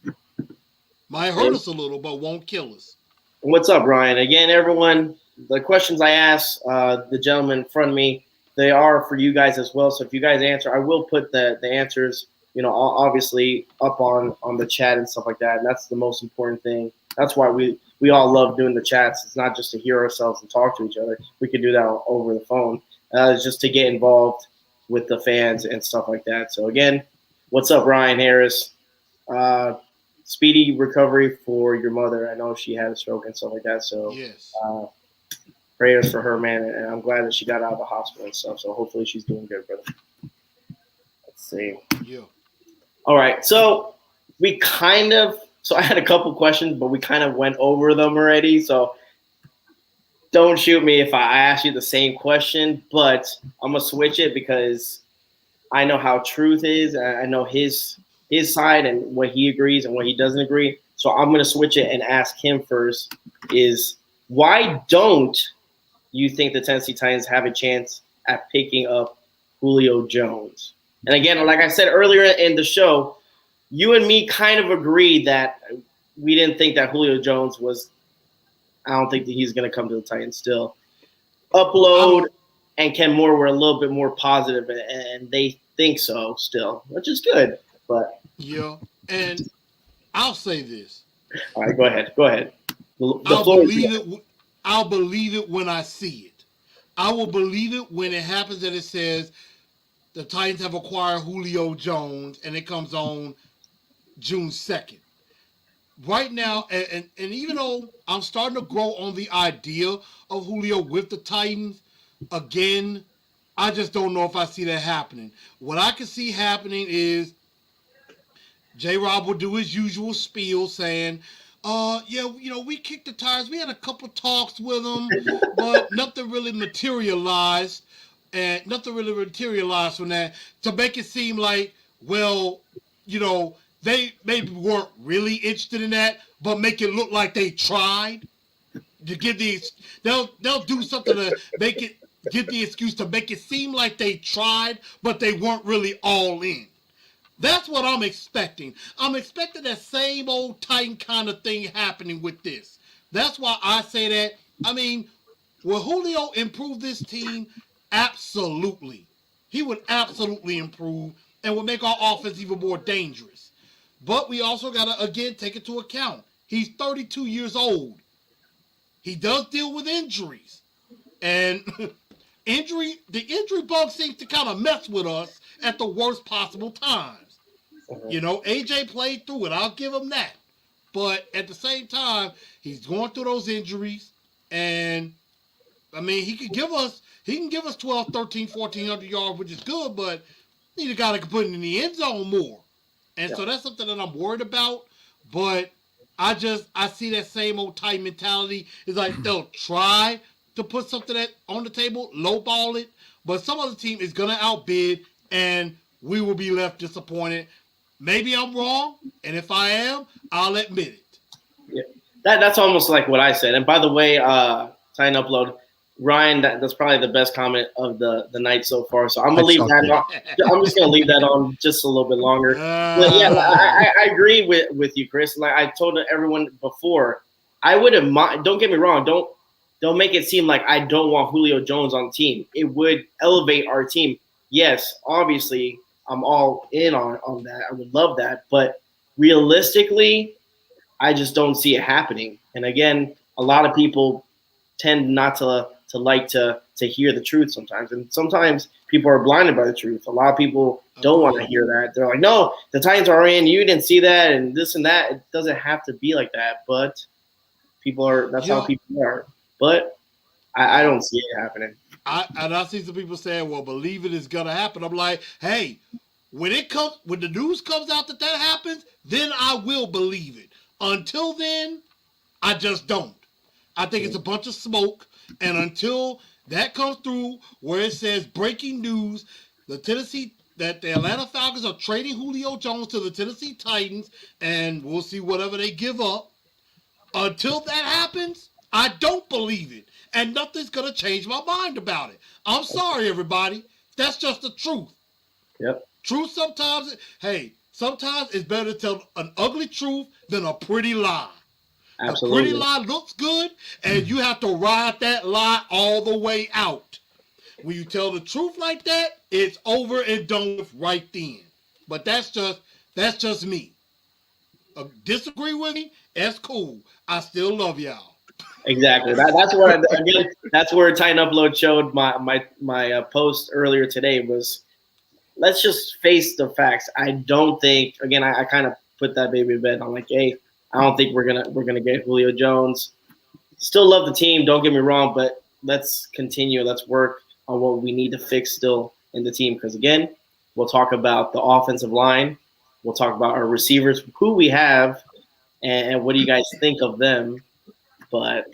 Might hurt us a little, but won't kill us. What's up, Ryan? Again, everyone, the questions I asked the gentleman in front of me, they are for you guys as well. So if you guys answer, I will put the answers, obviously up on the chat and stuff like that. And that's the most important thing. That's why we all love doing the chats. It's not just to hear ourselves and talk to each other. We could do that over the phone. It's just to get involved with the fans and stuff like that. So again, what's up, Ryan Harris? Speedy recovery for your mother. I know she had a stroke and stuff like that. So yes. Prayers for her, man. And I'm glad that she got out of the hospital and stuff. So hopefully she's doing good, brother. Let's see. Yeah. All right. So I had a couple questions, but we kind of went over them already. So don't shoot me if I ask you the same question, but I'm going to switch it because I know how truth is. I know his side and what he agrees and what he doesn't agree. So I'm going to switch it and ask him first is why don't you think the Tennessee Titans have a chance at picking up Julio Jones? And again, like I said earlier in the show, you and me kind of agreed that we didn't think that Julio Jones was – I don't think that he's going to come to the Titans still. Upload and Ken Moore were a little bit more positive, and they think so still, which is good. But yeah, and I'll say this. All right, go ahead. I'll believe it when I see it. I will believe it when it happens that it says the Titans have acquired Julio Jones and it comes on June 2nd. Right now, and even though I'm starting to grow on the idea of Julio with the Titans, again, I just don't know if I see that happening. What I can see happening is J-Rob will do his usual spiel saying, we kicked the tires. We had a couple talks with them, but nothing really materialized. And nothing really materialized from that to make it seem like, they maybe weren't really interested in that, but make it look like they tried to give they'll do something to give the excuse to make it seem like they tried, but they weren't really all in. That's what I'm expecting. I'm expecting that same old Titan kind of thing happening with this. That's why I say that. I mean, will Julio improve this team? Absolutely. He would absolutely improve and would make our offense even more dangerous. But we also got to, again, take into account. He's 32 years old. He does deal with injuries. And the injury bug seems to kind of mess with us at the worst possible times. AJ played through it. I'll give him that. But at the same time, he's going through those injuries. And, I mean, he can give us 12, 13, 1,400 yards, which is good, but need a guy that can put it in the end zone more. And so that's something that I'm worried about. But I see that same old tight mentality. It's like they'll try to put something on the table, lowball it, but some other team is going to outbid, and we will be left disappointed. Maybe I'm wrong, and if I am, I'll admit it. Yeah, that's almost like what I said. And by the way, Titan Upload, Ryan, that's probably the best comment of the night so far. So I'm gonna leave that on. I'm just gonna leave that on just a little bit longer. But yeah, I agree with you, Chris. Like I told everyone before, I wouldn't mind. Don't get me wrong. Don't make it seem like I don't want Julio Jones on the team. It would elevate our team. Yes, obviously, I'm all in on that. I would love that, but realistically, I just don't see it happening. And again, a lot of people tend not to like to hear the truth sometimes. And sometimes people are blinded by the truth. A lot of people don't want to hear that. They're like, no, the Titans are in. You didn't see that and this and that. It doesn't have to be like that. But that's how people are. But I don't see it happening. I see some people saying, well, believe it is going to happen. I'm like, hey, when the news comes out that happens, then I will believe it. Until then, I just don't. I think it's a bunch of smoke. And until that comes through where it says breaking news, the Atlanta Falcons are trading Julio Jones to the Tennessee Titans, and we'll see whatever they give up. Until that happens, I don't believe it. And nothing's going to change my mind about it. I'm sorry, everybody. That's just the truth. Yep. Truth sometimes, hey, Sometimes it's better to tell an ugly truth than a pretty lie. Absolutely. A pretty lie looks good, and you have to ride that lie all the way out. When you tell the truth like that, it's over and done with right then. But that's just me. Disagree with me? That's cool. I still love y'all. Exactly. That's where again. That's where Titan Upload showed my post earlier today was. Let's just face the facts. I don't think. Again, I kind of put that baby to bed. I'm like, hey, I don't think we're gonna get Julio Jones. Still love the team. Don't get me wrong, but let's continue. Let's work on what we need to fix still in the team. Because again, we'll talk about the offensive line. We'll talk about our receivers, who we have, and what do you guys think of them? But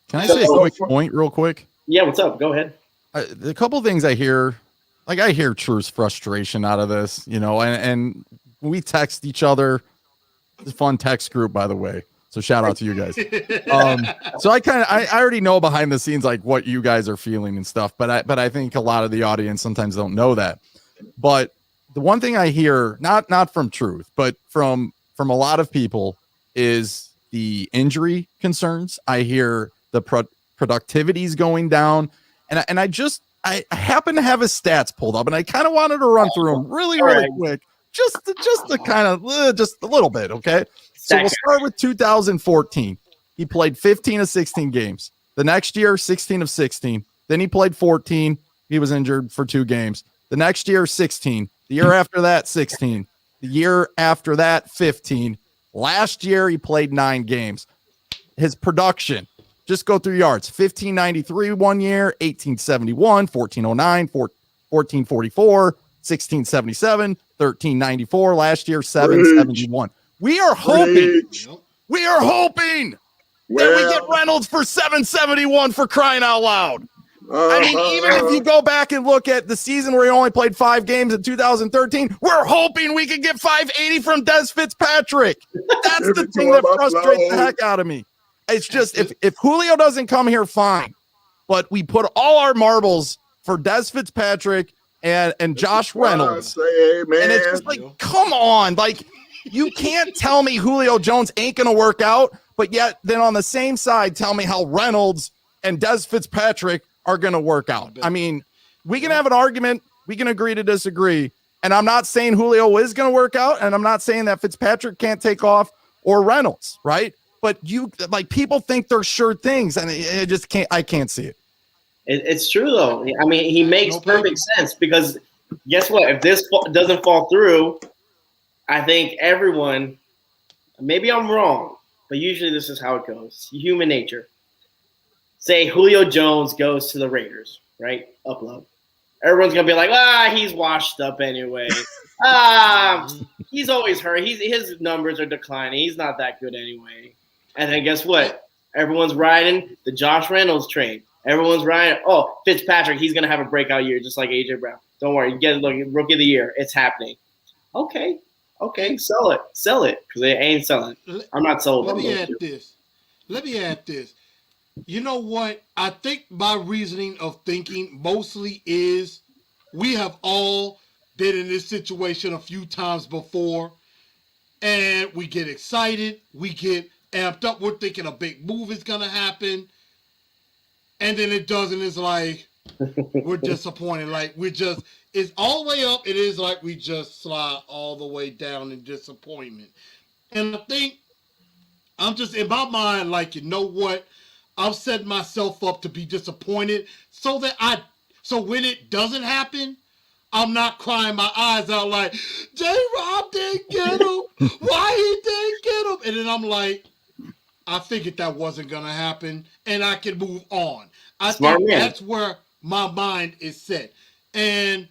can I say a quick point real quick? Yeah, what's up? Go ahead. A couple of things I hear, like I hear True's frustration out of this, you know, and we text each other. It's a fun text group, by the way. So shout out to you guys. So I already know behind the scenes like what you guys are feeling and stuff, but I think a lot of the audience sometimes don't know that. But the one thing I hear, not from Truth, but from a lot of people, is the injury concerns. I hear the productivity's going down, and I happen to have his stats pulled up, and I kind of wanted to run through them really quick, just to kind of just a little bit, okay? So we'll start with 2014. He played 15 of 16 games. The next year, 16 of 16. Then he played 14. He was injured for 2 games. The next year, 16. The year after that, 16. The year after that, 15. Last year, he played 9 games. His production, just go through yards. 1593 one year, 1871, 1409, 1444, 1677, 1394. Last year, 771. We are hoping that we get Reynolds for 771 for crying out loud. I mean, even if you go back and look at the season where he only played 5 games in 2013, we're hoping we can get 580 from Des Fitzpatrick. That's the thing that frustrates the heck out of me. It's just if Julio doesn't come here, fine. But we put all our marbles for Des Fitzpatrick and Josh Reynolds. And it's just like, come on. Like, you can't tell me Julio Jones ain't going to work out, but yet then on the same side, tell me how Reynolds and Des Fitzpatrick are going to work out. I mean, we can have an argument. We can agree to disagree. And I'm not saying Julio is going to work out, and I'm not saying that Fitzpatrick can't take off or Reynolds, right? But people think they're sure things, and I can't see it. It's true, though. I mean, he makes perfect sense because guess what? If this doesn't fall through, I think everyone, maybe I'm wrong, but usually this is how it goes. Human nature. Say Julio Jones goes to the Raiders, right? Upload. Everyone's going to be like, he's washed up anyway. He's always hurt. His numbers are declining. He's not that good anyway. And then guess what? Everyone's riding the Josh Reynolds train. Everyone's riding, Fitzpatrick, he's going to have a breakout year just like A.J. Brown. Don't worry. Get Rookie of the Year. It's happening. Okay, sell it, because they ain't selling. I'm not sold. Let me add this. You know what? I think my reasoning of thinking mostly is we have all been in this situation a few times before, and we get excited, we get amped up, we're thinking a big move is going to happen, and then it doesn't. It's like we're disappointed. Like it's all the way up. It is like we just slide all the way down in disappointment. And I think I'm just in my mind like, you know what? I've set myself up to be disappointed so when it doesn't happen, I'm not crying my eyes out like, J-Rob didn't get him. Why he didn't get him? And then I'm like, I figured that wasn't going to happen and I can move on. I think that's where my mind is set. And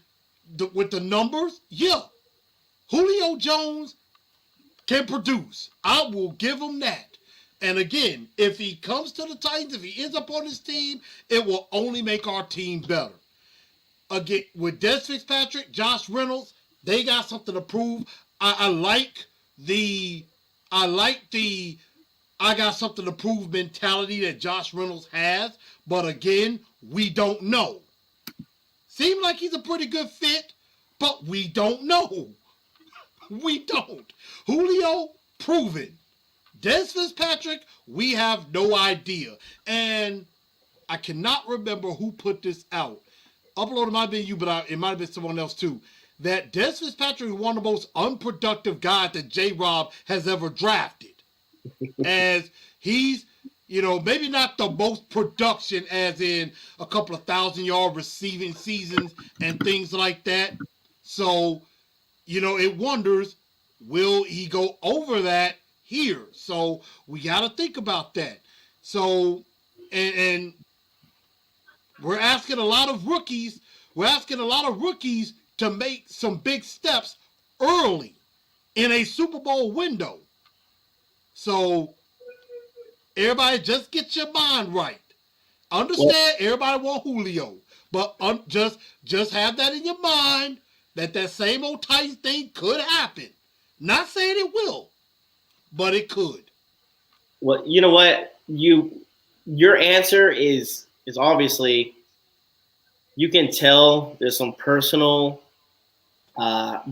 with the numbers, Julio Jones can produce. I will give him that. And again, if he comes to the Titans, if he ends up on this team, it will only make our team better. Again, with Des Fitzpatrick, Josh Reynolds, they got something to prove. I like the I got something to prove mentality that Josh Reynolds has. But again, we don't know. Seems like he's a pretty good fit, but we don't know. We don't. Julio, proven. Des Fitzpatrick, we have no idea. And I cannot remember who put this out. Upload, it might have been you, but it might have been someone else too. That Des Fitzpatrick is one of the most unproductive guys that J-Rob has ever drafted. As he's, maybe not the most production as in a couple of 1,000-yard receiving seasons and things like that. So, it wonders, will he go over that here? So we got to think about that. So, and we're asking a lot of rookies. We're asking a lot of rookies to make some big steps early in a Super Bowl window. So everybody just get your mind right. Understand, everybody want Julio, but just have that in your mind that same old Titan thing could happen. Not saying it will, but it could. Well, you know what? Your answer is obviously, you can tell there's some personal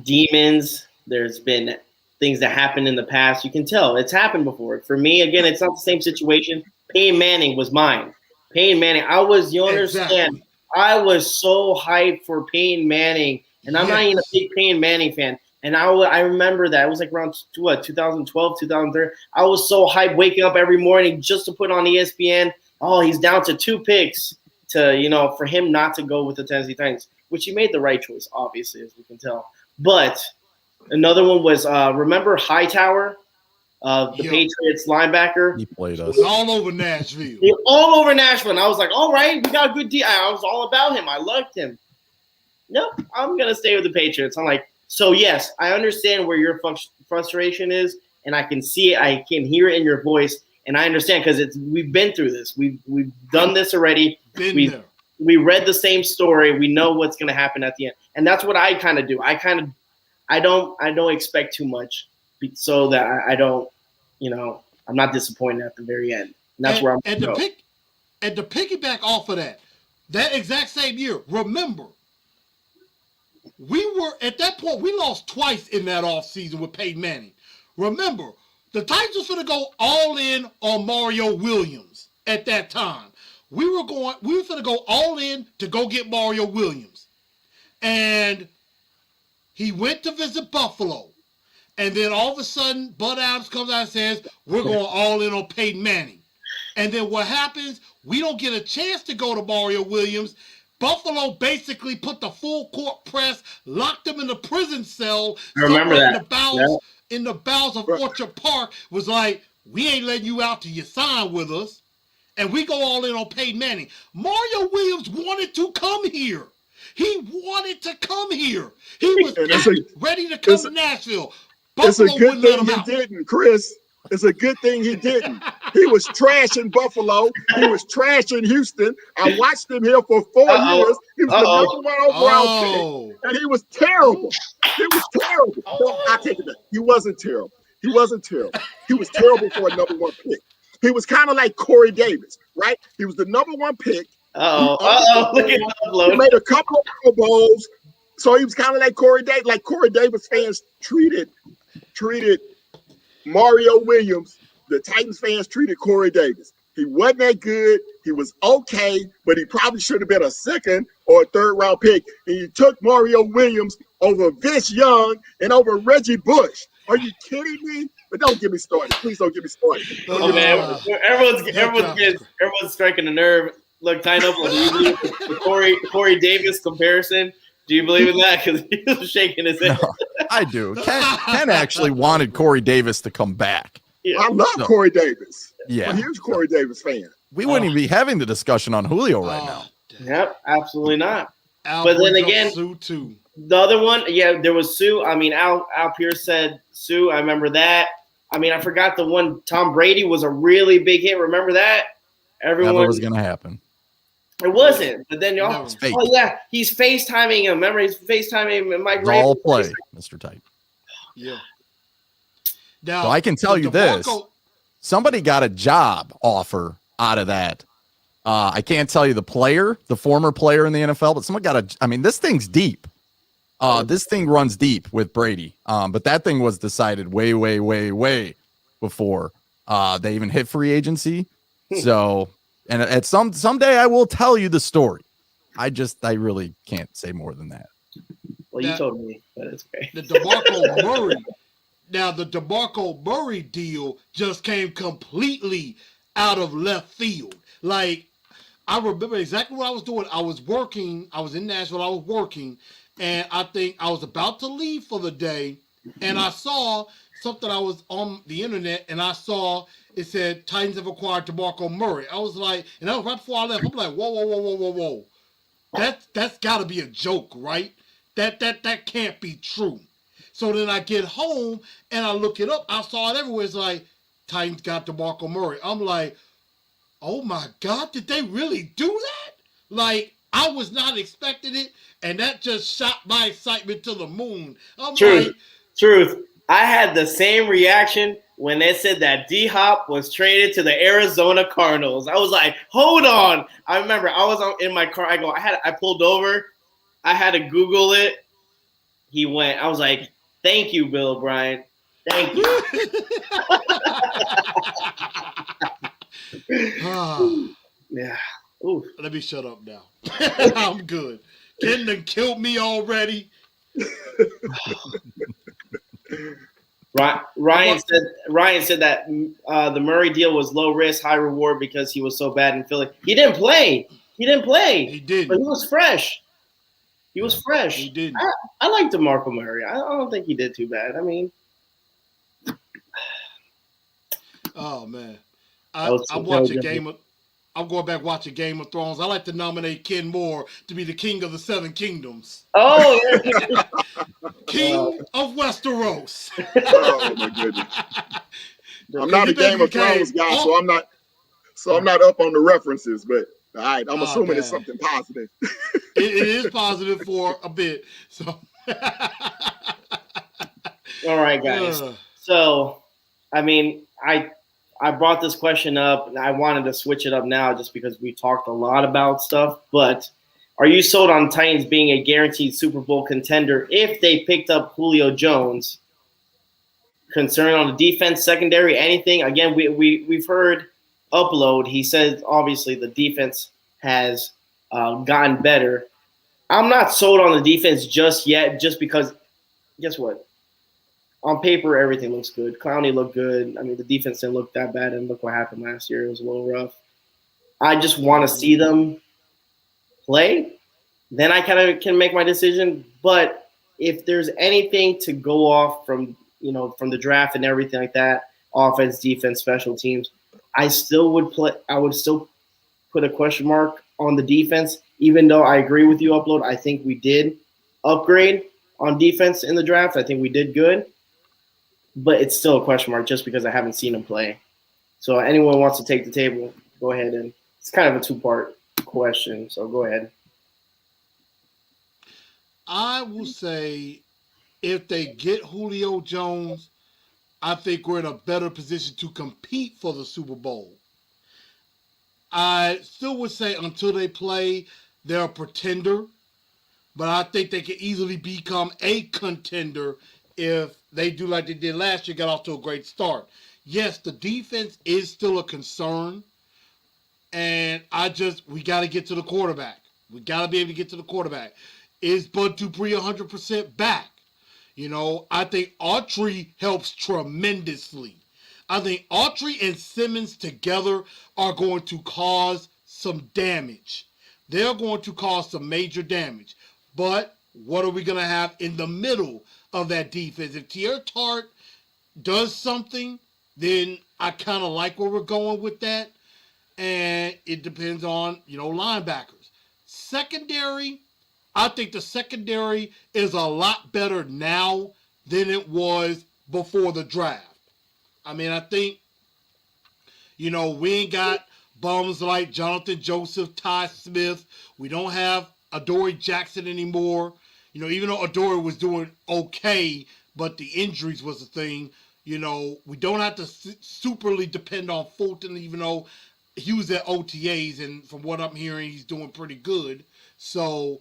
demons. There's been things that happened in the past. You can tell it's happened before. For me, again, it's not the same situation. Peyton Manning was mine. Peyton Manning. You understand? Exactly. I was so hyped for Peyton Manning, and I'm not even a big Peyton Manning fan. And I remember that. It was like around 2012, 2013. I was so hyped waking up every morning just to put on ESPN. Oh, he's down to 2 picks for him not to go with the Tennessee Titans, which he made the right choice, obviously, as we can tell. But another one was, remember Hightower, the Patriots linebacker? He played us. All over Nashville. All over Nashville. And I was like, all right, we got a good deal. I was all about him. I loved him. Nope, I'm going to stay with the Patriots. I'm like, so yes, I understand where your frustration is, and I can see it. I can hear it in your voice, and I understand because we've been through this. We've done this already. We read the same story. We know what's going to happen at the end, and that's what I kind of do. I don't expect too much, so that I don't, I'm not disappointed at the very end. And that's where I'm. And to piggyback off of that exact same year, remember. We were, at that point, we lost twice in that offseason with Peyton Manning. Remember, the Titans was going to go all in on Mario Williams at that time. We were going to go all in to go get Mario Williams. And he went to visit Buffalo. And then all of a sudden, Bud Adams comes out and says, we're going all in on Peyton Manning. And then what happens, we don't get a chance to go to Mario Williams. Buffalo basically put the full court press, locked him in the prison cell. I remember that. In the bowels of Orchard Park, was like, we ain't letting you out till you sign with us. And we go all in on Peyton Manning. Mario Williams wanted to come here. He wanted to come here. He was ready to come to Nashville. Buffalo it's a good thing he didn't, Chris. It's a good thing he didn't. He was trashing Buffalo. He was trashing Houston. I watched him here for 4 years. He was the #1 overall pick, and he was terrible. He was terrible. No, I take it back. He wasn't terrible. He wasn't terrible. He was terrible for a #1 pick. He was kind of like Corey Davis, right? He was the #1 pick. Look at that. He made a couple of Pro Bowls, so he was kind of like Corey Davis. Like Corey Davis fans treated Mario Williams, the Titans fans treated Corey Davis. He wasn't that good. He was okay, but he probably should have been a 2nd or a 3rd round pick. And you took Mario Williams over Vince Young and over Reggie Bush. Are you kidding me? But don't get me started. Please don't get me started. Oh man, everyone's striking a nerve. Look, tying up the Corey Davis comparison. Do you believe in that? Because he was shaking his head. No, I do. Ken actually wanted Corey Davis to come back. Yeah. I love Corey Davis. Yeah. I'm a huge Corey Davis fan. We wouldn't even be having the discussion on Julio right now. Yep, absolutely not. But then again, Sue too. The other one, there was Sue. I mean, Al Pierce said Sue. I remember that. I mean, I forgot the one. Tom Brady was a really big hit. Remember that? Everyone never was going to happen. It wasn't. But then he's FaceTiming him. Remember, he's FaceTiming Mike Ray. All play, Mr. Tight. Yeah. Now, so I can tell you this. Somebody got a job offer out of that. I can't tell you the former player in the NFL, but someone got this thing's deep. This thing runs deep with Brady. But that thing was decided way, way, way, way before they even hit free agency. So, and at someday I will tell you the story. I really can't say more than that. Well, you told me, but it's okay. The DeMarco Murray. Now, the DeMarco Murray deal just came completely out of left field. Like, I remember exactly what I was doing. I was working. I was in Nashville. I was working. And I think I was about to leave for the day. And I saw something. I was on the internet. And I saw it said Titans have acquired DeMarco Murray. I was like, and that was right before I left. I'm like, whoa. That's got to be a joke, right? That can't be true. So then I get home and I look it up. I saw it everywhere. It's like, Titans got DeMarco Murray. I'm like, oh my God, did they really do that? Like, I was not expecting it, and that just shot my excitement to the moon. Truth. I had the same reaction when they said that D-Hop was traded to the Arizona Cardinals. I was like, hold on. I remember I was in my car. I pulled over. I had to Google it. He went. I was like, thank you, Bill O'Brien. Thank you. Yeah. Ooh. Let me shut up now. I'm good. Ken done killed me already. Ryan said that the Murray deal was low risk, high reward because he was so bad in Philly. He didn't play. He didn't. But he was fresh. He didn't. I like DeMarco Murray. I don't think he did too bad. I mean, oh man, I'm watching I'm going back watching Game of Thrones. I like to nominate Ken Moore to be the king of the Seven Kingdoms. Oh, King of Westeros. Oh my goodness. I'm not a Game of Thrones guy, so I'm not up on the references, but all right, I'm assuming it's something positive. It is positive for a bit. So all right, guys. So, I mean, I brought this question up, and I wanted to switch it up now just because we talked a lot about stuff. But are you sold on Titans being a guaranteed Super Bowl contender if they picked up Julio Jones? Concern on the defense, secondary, anything? Again, we've heard Upload. He says, obviously, the defense has gotten better. I'm not sold on the defense just yet, just because, guess what? On paper, everything looks good. Clowney looked good. I mean, the defense didn't look that bad, and look what happened last year. It was a little rough. I just want to see them play. Then I kind of can make my decision. But if there's anything to go off from the draft and everything like that, offense, defense, special teams, I would still put a question mark on the defense, even though I agree with you, Upload. I think we did upgrade on defense in the draft. I think we did good. But it's still a question mark just because I haven't seen him play. So anyone wants to take the table, go ahead. And it's kind of a two-part question, so go ahead. I will say if they get Julio Jones, I think we're in a better position to compete for the Super Bowl. I still would say until they play, they're a pretender. But I think they can easily become a contender if they do like they did last year, got off to a great start. Yes, the defense is still a concern. And we got to get to the quarterback. We got to be able to get to the quarterback. Is Bud Dupree 100% back? I think Autry helps tremendously. I think Autry and Simmons together are going to cause some damage. They're going to cause some major damage. But what are we going to have in the middle of that defense? If Tier Tart does something, then I kind of like where we're going with that. And it depends on, linebackers. Secondary, I think the secondary is a lot better now than it was before the draft. I mean, I think, we ain't got bums like Jonathan Joseph, Ty Smith. We don't have Adoree Jackson anymore. Even though Adoree was doing okay, but the injuries was the thing. We don't have to superly depend on Fulton, even though he was at OTAs, and from what I'm hearing, he's doing pretty good. So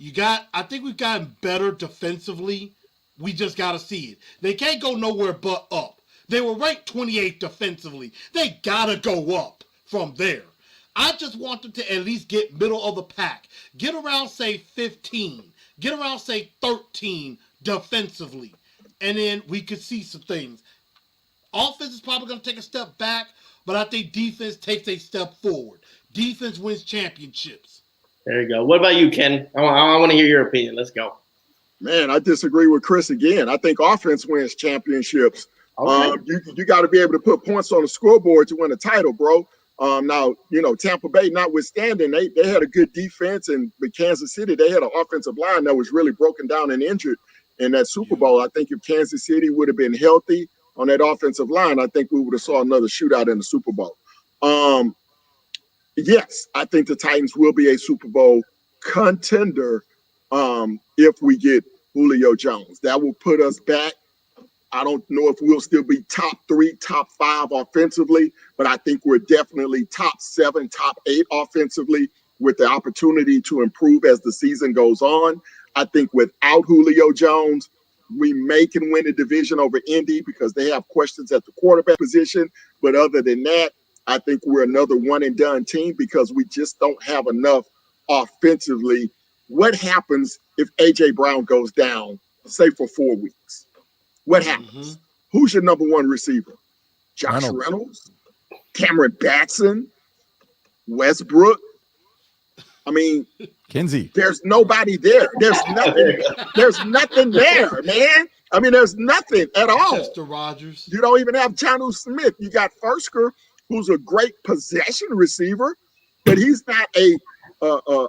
I think we've gotten better defensively. We just got to see it. They can't go nowhere but up. They were ranked 28th defensively. They got to go up from there. I just want them to at least get middle of the pack. Get around, say, 15. Get around, say, 13 defensively. And then we could see some things. Offense is probably going to take a step back, but I think defense takes a step forward. Defense wins championships. There you go. What about you, Ken? I want to hear your opinion. Let's go. Man, I disagree with Chris again. I think offense wins championships. Okay. You got to be able to put points on the scoreboard to win a title, bro. Now, Tampa Bay notwithstanding, they had a good defense, but Kansas City, they had an offensive line that was really broken down and injured in that Super Bowl. I think if Kansas City would have been healthy on that offensive line, I think we would have saw another shootout in the Super Bowl. Yes, I think the Titans will be a Super Bowl contender if we get Julio Jones. That will put us back. I don't know if we'll still be top 3, top 5 offensively, but I think we're definitely top 7, top 8 offensively with the opportunity to improve as the season goes on. I think without Julio Jones, we may can win the division over Indy because they have questions at the quarterback position. But other than that, I think we're another one-and-done team because we just don't have enough offensively. What happens if A.J. Brown goes down, say, for 4 weeks? What happens? Mm-hmm. Who's your number 1 receiver? Josh Reynolds? Cameron Batson? Westbrook? I mean, Kinsey. There's nobody there. There's nothing. There's nothing there, man. I mean, there's nothing at all. Chester Rogers. You don't even have Jonnu Smith. You got Fursker, who's a great possession receiver, but he's not he's an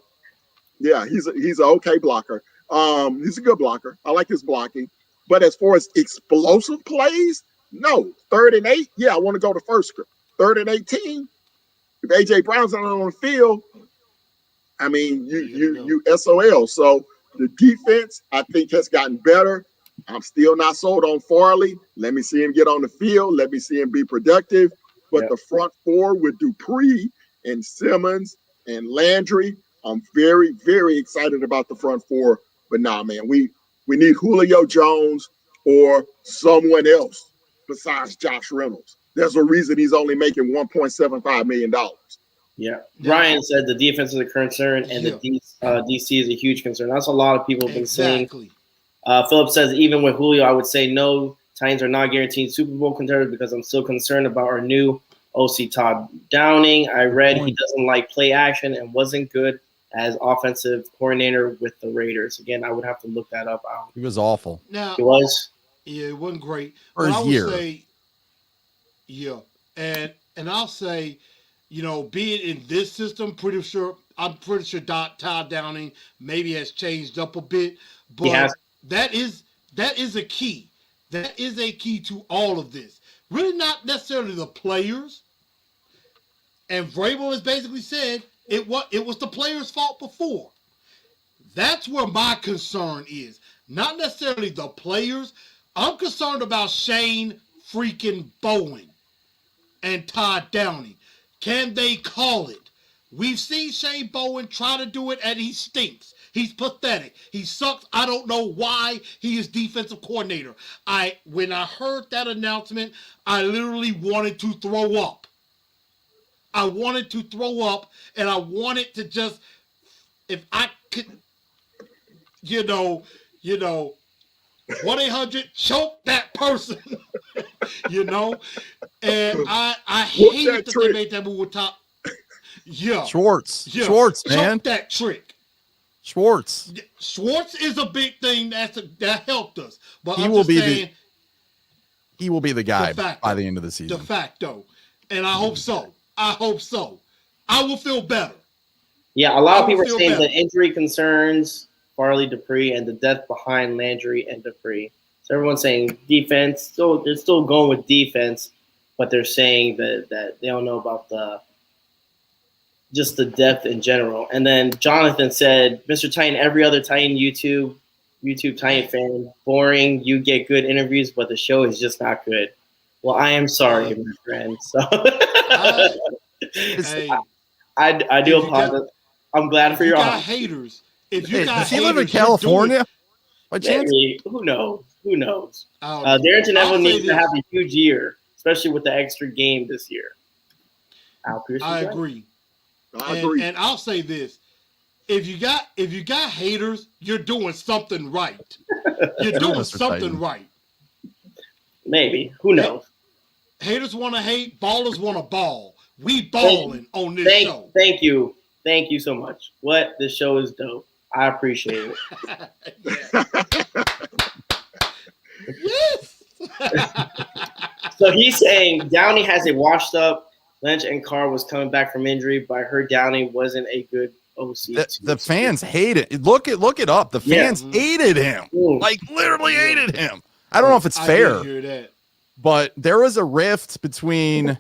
okay blocker. He's a good blocker. I like his blocking. But as far as explosive plays, no. 3rd and 8, yeah, I want to go to Fursker. 3rd and 18, if A.J. Brown's not on the field, I mean, you SOL. So the defense, I think, has gotten better. I'm still not sold on Farley. Let me see him get on the field. Let me see him be productive. But the front 4 with Dupree and Simmons and Landry, I'm very, very excited about the front 4. But nah, man, we need Julio Jones or someone else besides Josh Reynolds. There's a reason he's only making $1.75 million. Yeah. Brian said the defense is a concern and the DC is a huge concern. That's a lot of people have been saying. Philip says, even with Julio, I would say no, Titans are not guaranteed Super Bowl contenders because I'm still concerned about our new OC Todd Downing. I read he doesn't like play action and wasn't good as offensive coordinator with the Raiders. Again, I would have to look that up. He was awful. Now, he was? Yeah, it wasn't great. For his year. Say, and I'll say, being in this system, I'm pretty sure Todd Downing maybe has changed up a bit, but that is a key. That is a key to all of this. Really not necessarily the players. And Vrabel has basically said it was the players' fault before. That's where my concern is. Not necessarily the players. I'm concerned about Shane freaking Bowen and Todd Downing. Can they call it? We've seen Shane Bowen try to do it, and he stinks. He's pathetic. He sucks. I don't know why he is defensive coordinator. When I heard that announcement, I literally wanted to throw up. I wanted to throw up, and I wanted to just, if I could, 1-800 choke that person, and I hated that they made that move with top. Yeah. Schwartz, man. Choke that trick. Schwartz is a big thing that helped us. But he will be the guy by the end of the season. De facto. And I hope so. I will feel better. Yeah, a lot of people are saying the injury concerns Farley, Dupree, and the depth behind Landry and Dupree. So everyone's saying defense. They're still going with defense, but they're saying that they don't know about just the depth in general. And then Jonathan said, Mr. Titan, every other Titan YouTube Titan fan, boring. You get good interviews, but the show is just not good. Well, I am sorry, my friend. So I do apologize. I'm glad for your haters. if you got does he live in haters, you're California? By chance? Maybe. Who knows? Who knows? I don't know. Darrington I'll Evans say needs to this. have a huge year, especially with the extra game this year. I agree. I agree. And I'll say this. If you got haters, you're doing something right. You're doing something right. Maybe. Who knows? Haters want to hate, ballers want to ball. We balling on this show. Thank you. Thank you so much. What? This show is dope. I appreciate it. Yes. So he's saying Downey has a washed up. Lynch and Carr was coming back from injury, but I heard Downey wasn't a good OC. The fans hate it. Look it up. The fans hated him. Like literally hated him. I don't know if it's fair. I did hear that. But there was a rift between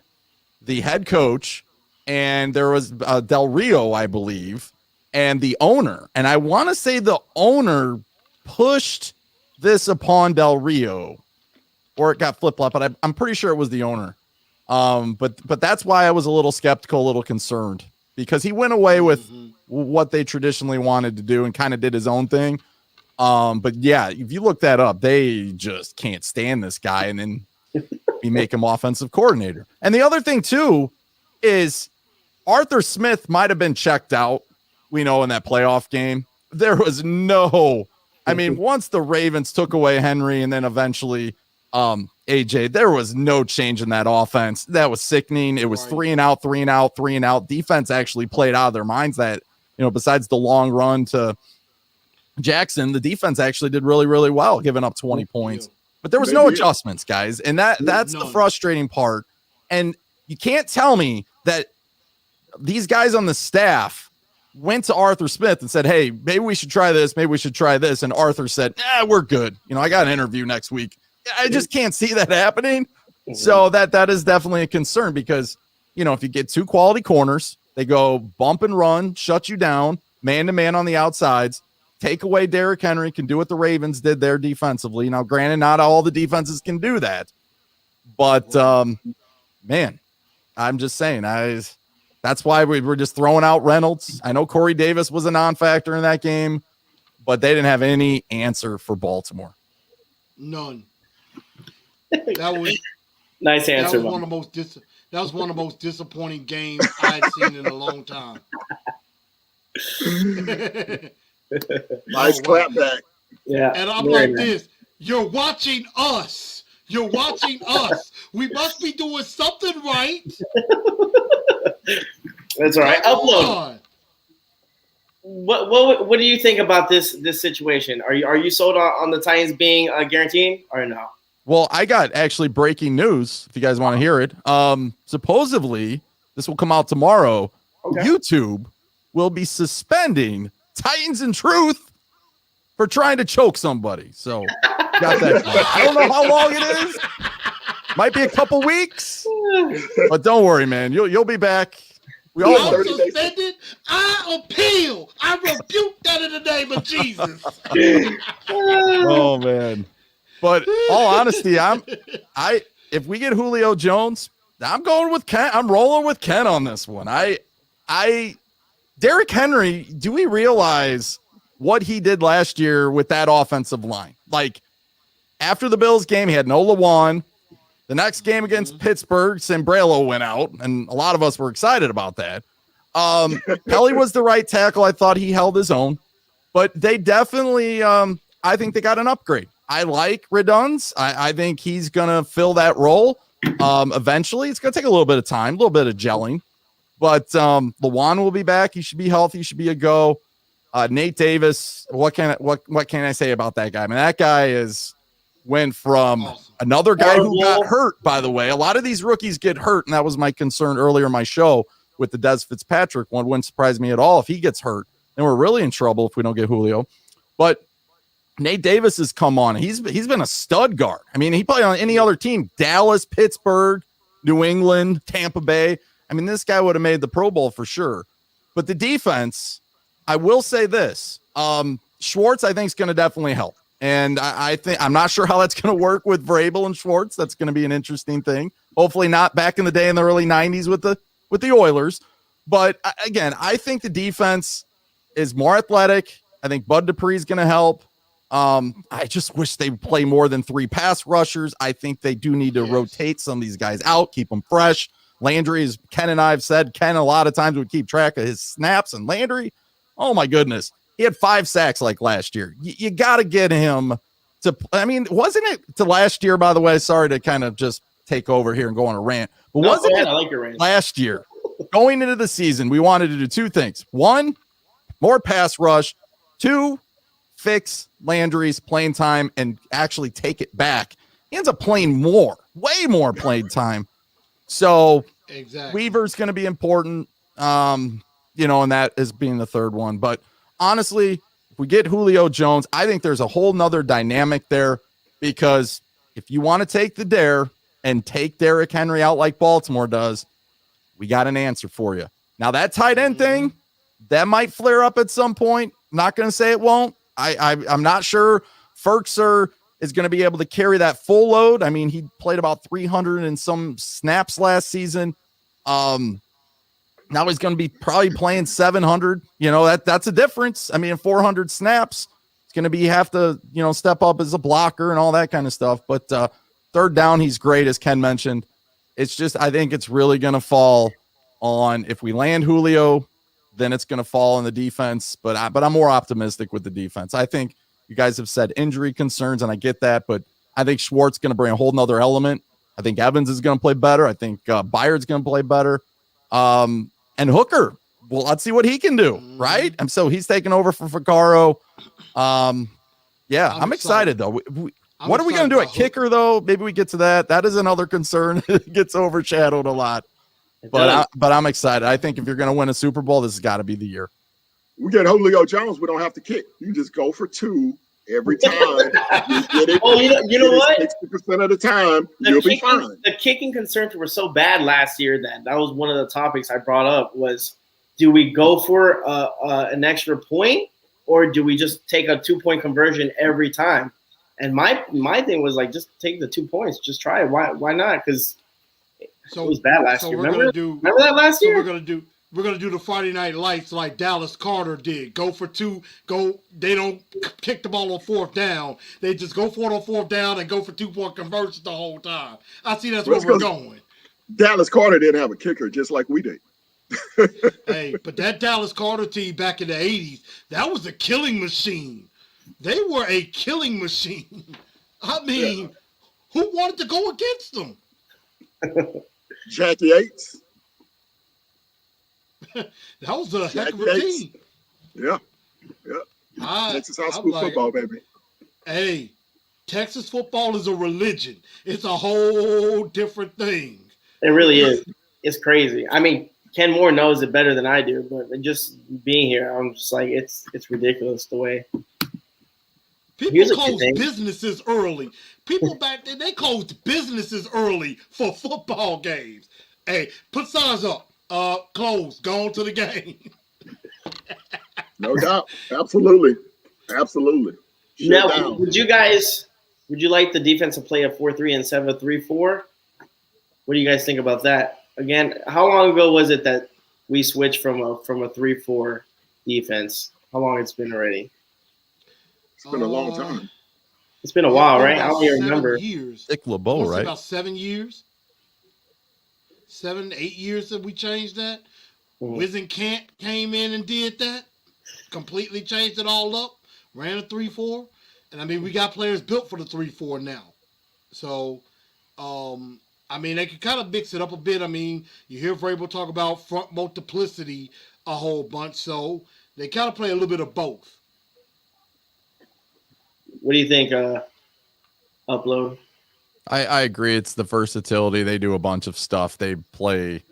the head coach and there was Del Rio, I believe, and the owner. And I want to say the owner pushed this upon Del Rio, or it got flip-flopped, but I'm pretty sure it was the owner. But that's why I was a little skeptical, a little concerned, because he went away with what they traditionally wanted to do and kind of did his own thing. But yeah, if you look that up, they just can't stand this guy, and then we make him offensive coordinator. And the other thing too is Arthur Smith might have been checked out. We know in that playoff game, there was no, I mean, once the Ravens took away Henry and then eventually AJ, there was no change in that offense. That was sickening. It was 3 and out, 3 and out, 3 and out. Defense actually played out of their minds that, besides the long run to Jackson, the defense actually did really, really well, giving up 20 points. But there was no adjustments, guys. And that's the frustrating part. And you can't tell me that these guys on the staff went to Arthur Smith and said, hey, maybe we should try this. Maybe we should try this. And Arthur said, we're good. I got an interview next week. I just can't see that happening. So that is definitely a concern because, if you get 2 quality corners, they go bump and run, shut you down, man-to-man on the outsides, take away Derrick Henry, can do what the Ravens did there defensively. Now, granted, not all the defenses can do that. But, man, I'm just saying, that's why we were just throwing out Reynolds. I know Corey Davis was a non-factor in that game, but they didn't have any answer for Baltimore. None. That was nice answer. That was one of the most disappointing games I'd seen in a long time. Nice clapback. Yeah. And I'm like this. You're watching us. You're watching us. We must be doing something right. That's all right. Upload. What do you think about this situation? Are you sold on the Titans being guaranteed or no? Well, I got actually breaking news. If you guys want to hear it, supposedly this will come out tomorrow. Okay. YouTube will be suspending Titans in Truth for trying to choke somebody. So got that. I don't know how long it is. Might be a couple weeks, but don't worry, man. You'll be back. We all I'm suspended. I appeal. I rebuke that in the name of Jesus. Oh man. But all honesty, if we get Julio Jones, I'm going with Ken. I'm rolling with Ken on this one. Derrick Henry, do we realize what he did last year with that offensive line? Like after the Bills game, he had no Lawan. The next game against Pittsburgh, Sambrello went out, and a lot of us were excited about that. Kelly was the right tackle. I thought he held his own, but they definitely, I think they got an upgrade. I like Redunds. I think he's going to fill that role. Eventually, it's going to take a little bit of time, a little bit of gelling, but Lawan will be back. He should be healthy. He should be a go. Nate Davis. What can I say about that guy? I mean, that guy went from another guy who got hurt, by the way. A lot of these rookies get hurt, and that was my concern earlier in my show with the Des Fitzpatrick one. Wouldn't surprise me at all if he gets hurt, and we're really in trouble if we don't get Julio. But Nate Davis has come on. He's been a stud guard. I mean, he played on any other team, Dallas, Pittsburgh, New England, Tampa Bay. I mean, this guy would have made the Pro Bowl for sure. But the defense, I will say this. Schwartz, I think, is going to definitely help. And I think I'm not sure how that's going to work with Vrabel and Schwartz. That's going to be an interesting thing. Hopefully not back in the day in the early 90s with the Oilers. But again, I think the defense is more athletic. I think Bud Dupree's going to help. I just wish they play more than 3 pass rushers. I think they do need to rotate some of these guys out, keep them fresh. Landry, as Ken and I have said, Ken a lot of times would keep track of his snaps, and Landry, oh my goodness, he had 5 sacks like last year. You got to get him to, I mean, wasn't it to last year, by the way? Sorry to kind of just take over here and go on a rant, but wasn't it I like your rant. Last year, going into the season, we wanted to do 2 things. 1, more pass rush. 2, fix Landry's playing time and actually take it back. He ends up playing way more playing time. So Weaver's going to be important, and that is being the 3rd one. But honestly, if we get Julio Jones, I think there's a whole nother dynamic there, because if you want to take the dare and take Derrick Henry out like Baltimore does, we got an answer for you. Now, that tight end thing, that might flare up at some point. Not going to say it won't. I'm not sure Ferkser is going to be able to carry that full load. I mean, he played about 300 and some snaps last season. Now he's going to be probably playing 700. That's a difference. I mean, 400 snaps, it's going to have to, step up as a blocker and all that kind of stuff. But 3rd down, he's great, as Ken mentioned. It's just, I think it's really going to fall on, if we land Julio, then it's going to fall on the defense. But I'm more optimistic with the defense. I think you guys have said injury concerns, and I get that, but I think Schwartz going to bring a whole nother element. I think Evans is going to play better. I think Byard's going to play better. And Hooker, well, let's see what he can do, right? And so he's taking over for Vaccaro. I'm excited though. What are we going to do at kicker though? Maybe we get to that. That is another concern. It gets overshadowed a lot. But I'm excited. I think if you're going to win a Super Bowl, this has got to be the year. We get Julio Jones, we don't have to kick. You just go for 2 every time. You get it. Oh, you know what? 60% of the time, you'll be fine. The kicking concerns were so bad last year that was one of the topics I brought up was, do we go for an extra point, or do we just take a 2-point conversion every time? And my thing was like, just take the 2 points. Just try it. Why not? Because it was bad last year. Remember that last year? We're gonna do the Friday Night Lights like Dallas Carter did. Go for 2. They don't kick the ball on 4th down. They just go for it on 4th down and go for 2-point conversions the whole time. I see that's where we're going. Dallas Carter didn't have a kicker, just like we did. Hey, but that Dallas Carter team back in the 80s, that was a killing machine. They were a killing machine. I mean, who wanted to go against them? Jackie Yates. That was a heck of a team. Yeah. Texas high school football, baby. Hey, Texas football is a religion. It's a whole different thing. It really is. It's crazy. I mean, Ken Moore knows it better than I do, but just being here, I'm just like, it's ridiculous the way. People closed businesses early. People back then, they closed businesses early for football games. Hey, put signs up. Close. Go on to the game. No doubt. Absolutely. Now, would you like the defense to play a 4-3 instead of a 3-4? What do you guys think about that? Again, how long ago was it that we switched from a 3-4 defense? How long it's been already? It's been a long time. It's been a while, right? I don't even remember. Dick LeBeau, right? About 7 years. 7, 8 years that we changed that. Wiz and Kant came in and did that. Completely changed it all up. Ran a 3-4. And I mean, we got players built for the 3-4 now. So, I mean, they can kind of mix it up a bit. I mean, you hear Vrabel talk about front multiplicity a whole bunch. So they kind of play a little bit of both. What do you think, Upload? I agree. It's the versatility. They do a bunch of stuff. They play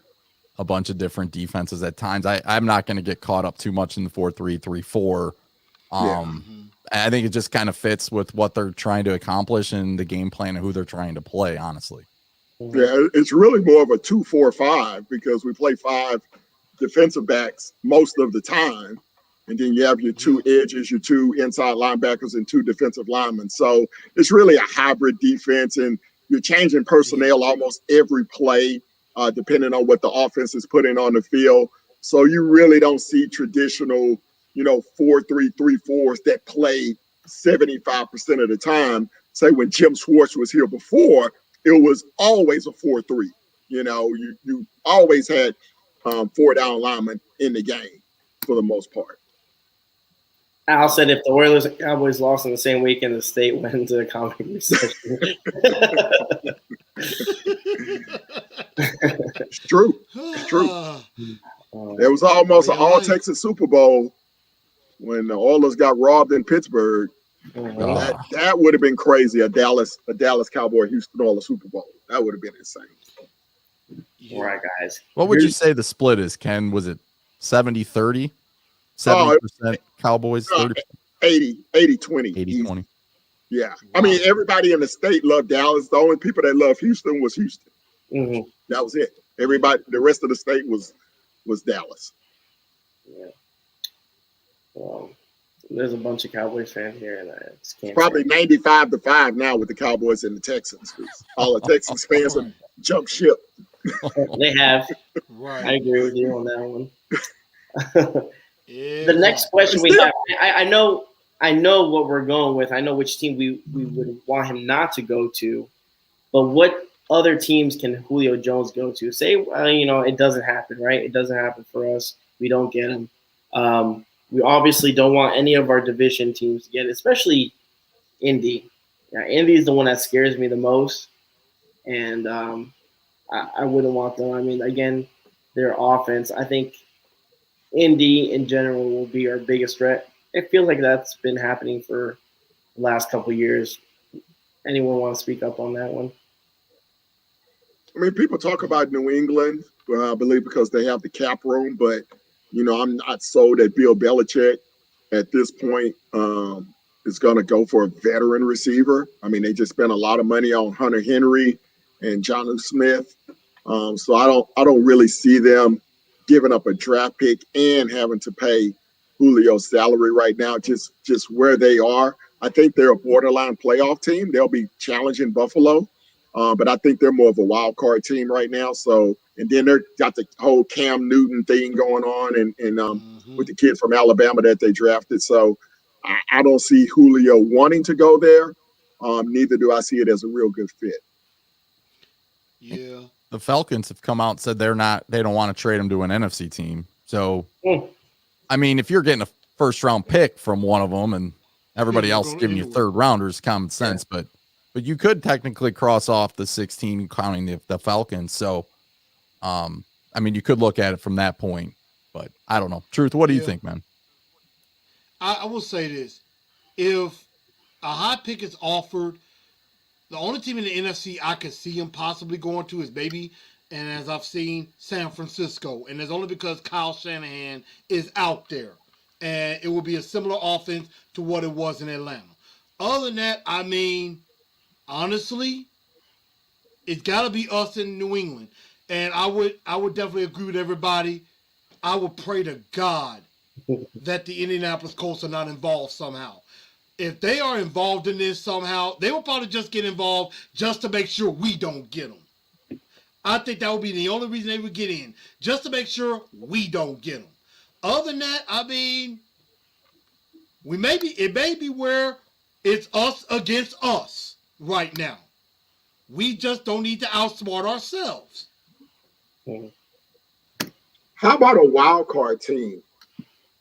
a bunch of different defenses at times. I'm not going to get caught up too much in the 4-3, 3-4. I think it just kind of fits with what they're trying to accomplish and the game plan and who they're trying to play, honestly. Yeah, it's really more of a 2-4-5 because we play 5 defensive backs most of the time. And then you have your 2 edges, your 2 inside linebackers, and 2 defensive linemen. So it's really a hybrid defense, and you're changing personnel almost every play, depending on what the offense is putting on the field. So you really don't see traditional, 4-3-3-4s that played 75% of the time. Say when Jim Schwartz was here before, it was always a 4-3. You always had 4 down linemen in the game for the most part. Al said if the Oilers and Cowboys lost in the same weekend, the state went into a comic recession. It's true. It's true. There was almost an all-Texas Super Bowl when the Oilers got robbed in Pittsburgh. That would have been crazy. A Dallas Cowboy Houston Oilers Super Bowl. That would have been insane. All right, guys. What would you say the split is, Ken? Was it 70-30? 70% Cowboys, 30%? 80-20. 80-20. Yeah. I mean, everybody in the state loved Dallas. The only people that loved Houston was Houston. Mm-hmm. That was it. Everybody, the rest of the state was Dallas. Yeah. Well, there's a bunch of Cowboys fans here, and I just can't. Probably 95-5 now with the Cowboys and the Texans. All the Texans fans have jumped ship. They have. Right. I agree with you on that one. The next question we have, I know what we're going with. I know which team we would want him not to go to, but what other teams can Julio Jones go to? Say, it doesn't happen, right? It doesn't happen for us. We don't get him. We obviously don't want any of our division teams to get it, especially Indy. Yeah, Indy is the one that scares me the most, and I wouldn't want them. I mean, again, their offense, I think Indy in general will be our biggest threat. It feels like that's been happening for the last couple of years. Anyone want to speak up on that one? I mean, people talk about New England, I believe because they have the cap room, but, I'm not sold that Bill Belichick at this point is going to go for a veteran receiver. I mean, they just spent a lot of money on Hunter Henry and Jonnu Smith. So I don't really see them giving up a draft pick and having to pay Julio's salary right now, just where they are. I think they're a borderline playoff team. They'll be challenging Buffalo, but I think they're more of a wild card team right now. So, and then they've got the whole Cam Newton thing going on and with the kid from Alabama that they drafted. So I don't see Julio wanting to go there. Neither do I see it as a real good fit. Yeah. The Falcons have come out and said they don't want to trade him to an NFC team. So, I mean, if you're getting a first round pick from one of them and everybody else giving you third rounders, common sense, but you could technically cross off the 16 counting the Falcons. So, I mean, you could look at it from that point, but I don't know. Truth, what do you think, man? I will say this. If a high pick is offered, the only team in the NFC I could see him possibly going to is maybe, and as I've seen, San Francisco. And it's only because Kyle Shanahan is out there. And it will be a similar offense to what it was in Atlanta. Other than that, I mean, honestly, it's got to be us in New England. And I would definitely agree with everybody. I would pray to God that the Indianapolis Colts are not involved somehow. If they are involved in this somehow, they will probably just get involved just to make sure we don't get them. I think that would be the only reason they would get in, just to make sure we don't get them. Other than that, I mean, it may be where it's us against us right now. We just don't need to outsmart ourselves. How about a wild card team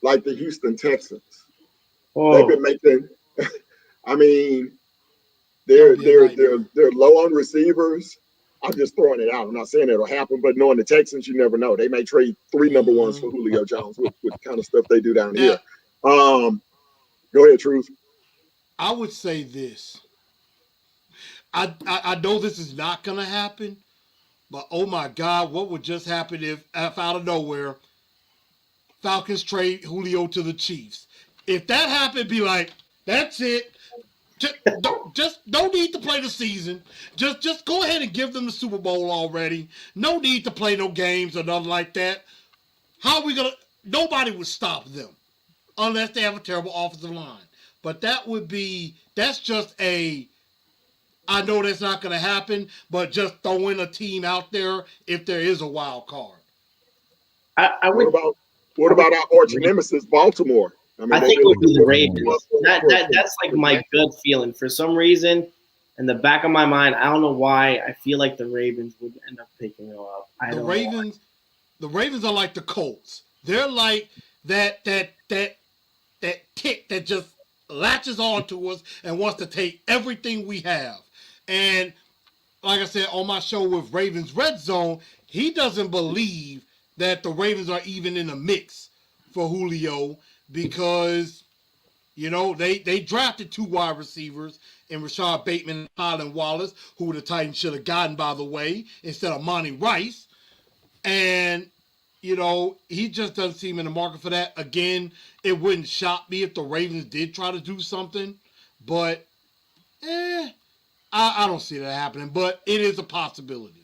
like the Houston Texans? They've been making. I mean, they're low on receivers. I'm just throwing it out. I'm not saying it'll happen, but knowing the Texans, you never know. They may trade 3 number ones for Julio Jones with the kind of stuff they do down here. Go ahead, Truth. I would say this. I know this is not going to happen, but oh my God, what would just happen if out of nowhere, Falcons trade Julio to the Chiefs? If that happened, be like, that's it. Just don't need to play the season. Just go ahead and give them the Super Bowl already. No need to play no games or nothing like that. How are we gonna? Nobody would stop them unless they have a terrible offensive line. But that's just a. I know that's not gonna happen, but just throwing a team out there if there is a wild card. What about our arch nemesis, Baltimore? I think it would be the Ravens. That's like my gut feeling. For some reason, in the back of my mind, I don't know why, I feel like the Ravens would end up picking them up. The Ravens are like the Colts. They're like that tick that just latches onto us and wants to take everything we have. And like I said on my show with Ravens Red Zone, he doesn't believe that the Ravens are even in the mix for Julio because, you know, they drafted 2 wide receivers in Rashad Bateman and Highland Wallace, who the Titans should have gotten, by the way, instead of Monty Rice. And, you know, he just doesn't seem in the market for that. Again, it wouldn't shock me if the Ravens did try to do something, but I don't see that happening, but it is a possibility.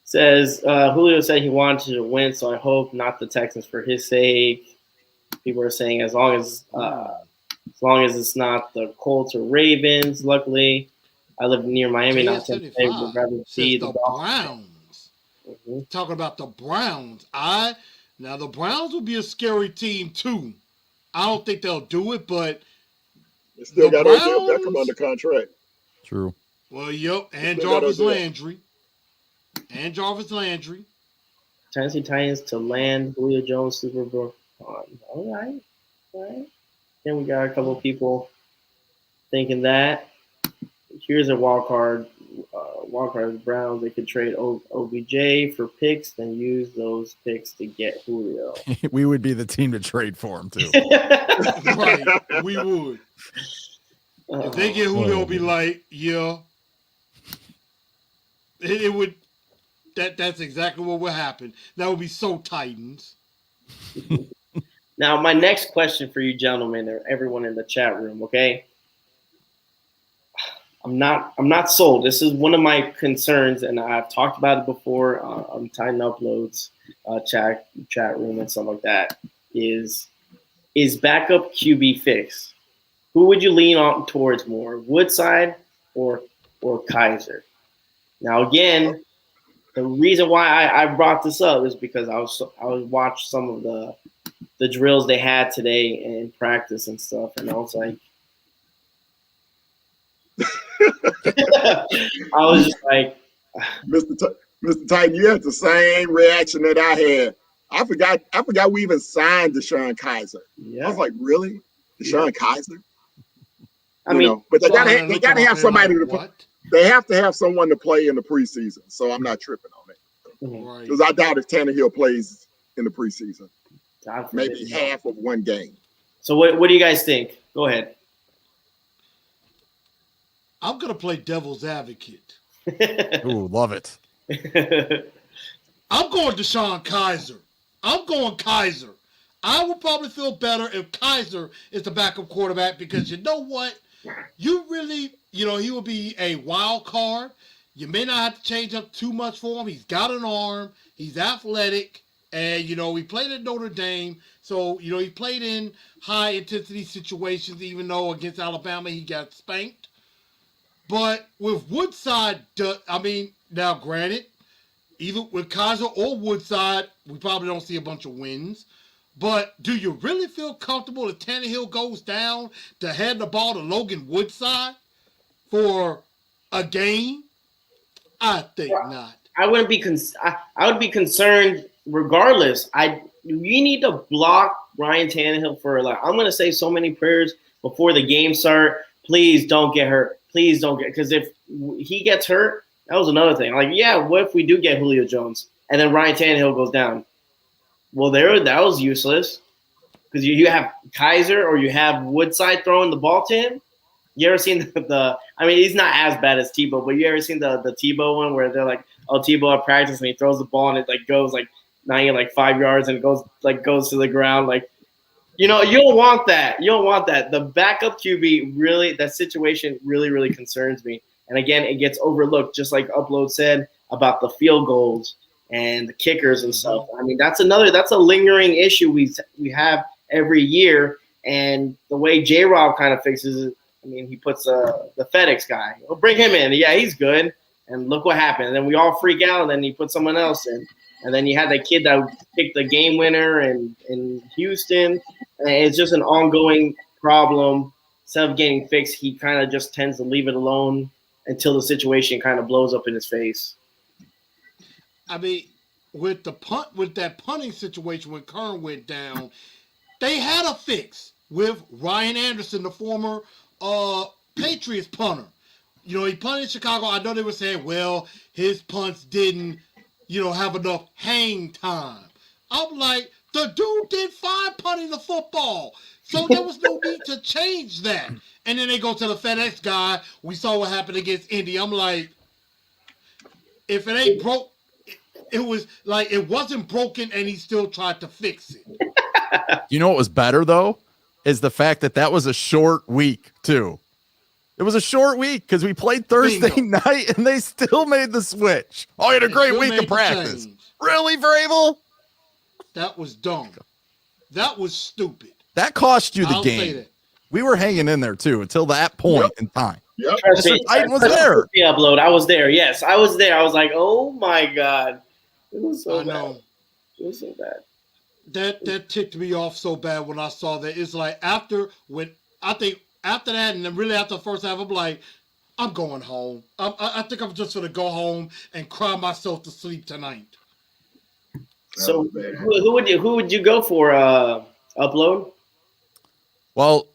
Says Julio said he wanted to win, so I hope not the Texans for his sake. People are saying as long as it's not the Colts or Ravens. Luckily, I live near Miami now, so I would rather see the Browns. Mm-hmm. Talking about the Browns, now the Browns would be a scary team too. I don't think they'll do it, but they still got Odell Beckham under contract. True. Well, yep, and Jarvis Landry. Tennessee Titans to land Julio Jones Super Bowl. All right. Then we got a couple of people thinking that. Here's a wild card. Browns, they could trade OBJ for picks, then use those picks to get Julio. We would be the team to trade for him too. Right, we would. If they get Julio, it'll be like, yeah. It would. That's exactly what would happen. That would be so Titans. Now, my next question for you gentlemen, or everyone in the chat room, okay? I'm not sold. This is one of my concerns, and I've talked about it before on Titan Uploads chat room and stuff like that. Is backup QB fixed? Who would you lean on towards more, Woodside or Kaiser? Now, again, the reason why I brought this up is because I was watched some of the drills they had today in practice and stuff, and I was like, I was just like, Mr. Titan, you had the same reaction that I had. I forgot we even signed DeShone Kaiser. Yeah. I was like, really, DeShone Kaiser? I mean, but they gotta have somebody to. They have to have someone to play in the preseason, so I'm not tripping on it. Because I doubt if Tannehill plays in the preseason. Maybe half of one game. So what do you guys think? Go ahead. I'm going to play devil's advocate. Ooh, love it. I'm going DeShone Kaiser. I'm going Kaiser. I would probably feel better if Kaiser is the backup quarterback because you know what? You really, he will be a wild card. You may not have to change up too much for him. He's got an arm. He's athletic. And, he played at Notre Dame. So, he played in high-intensity situations, even though against Alabama he got spanked. But with Woodside, now granted, either with Kaiser or Woodside, we probably don't see a bunch of wins. But do you really feel comfortable if Tannehill goes down to hand the ball to Logan Woodside for a game? I think not. I wouldn't be. I would be concerned regardless. You need to block Ryan Tannehill for I'm going to say so many prayers before the game start. Please don't get hurt. Please don't because if he gets hurt, that was another thing. What if we do get Julio Jones and then Ryan Tannehill goes down? Well, that was useless because you have Kaiser or you have Woodside throwing the ball to him. You ever seen he's not as bad as Tebow, but you ever seen the Tebow one where they're like, oh, Tebow at practice and he throws the ball and it goes 5 yards and it goes to the ground. You don't want that. You don't want that. The backup QB really, that situation really, really concerns me. And again, it gets overlooked, just like Upload said about the field goals and the kickers and stuff. That's a lingering issue we have every year. And the way J-Rob kind of fixes it, he puts the FedEx guy. We'll bring him in. Yeah, he's good. And look what happened. And then we all freak out, and then he puts someone else in. And then you had that kid that picked the game winner in Houston. And it's just an ongoing problem. Instead of getting fixed, he kind of just tends to leave it alone until the situation kind of blows up in his face. I mean, with that punting situation when Kern went down, they had a fix with Ryan Anderson, the former Patriots punter. You know, he punted in Chicago. I know they were saying, well, his punts didn't, have enough hang time. I'm like, the dude did fine punting the football. So there was no need to change that. And then they go to the FedEx guy. We saw what happened against Indy. I'm like, if it ain't broke, it was like it wasn't broken and he still tried to fix it. You know what was better, though, is the fact that was a short week, too. It was a short week because we played Thursday night and they still made the switch. Oh, you had a great week of practice. Really, Vrabel? That was dumb. That was stupid. That cost you the game. We were hanging in there, too, until that point in time. Yep. Mr. Titan was there. The upload. I was there. Yes, I was there. I was like, oh, my God. It was so bad. It was so bad. That ticked me off so bad when I saw that. It's like after that, and then really after the first half, I'm like, I'm going home. I think I'm just gonna go home and cry myself to sleep tonight. So who would you go for upload? Well,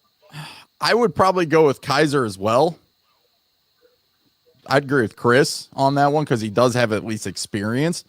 I would probably go with Kaiser as well. I'd agree with Chris on that one because he does have at least experience.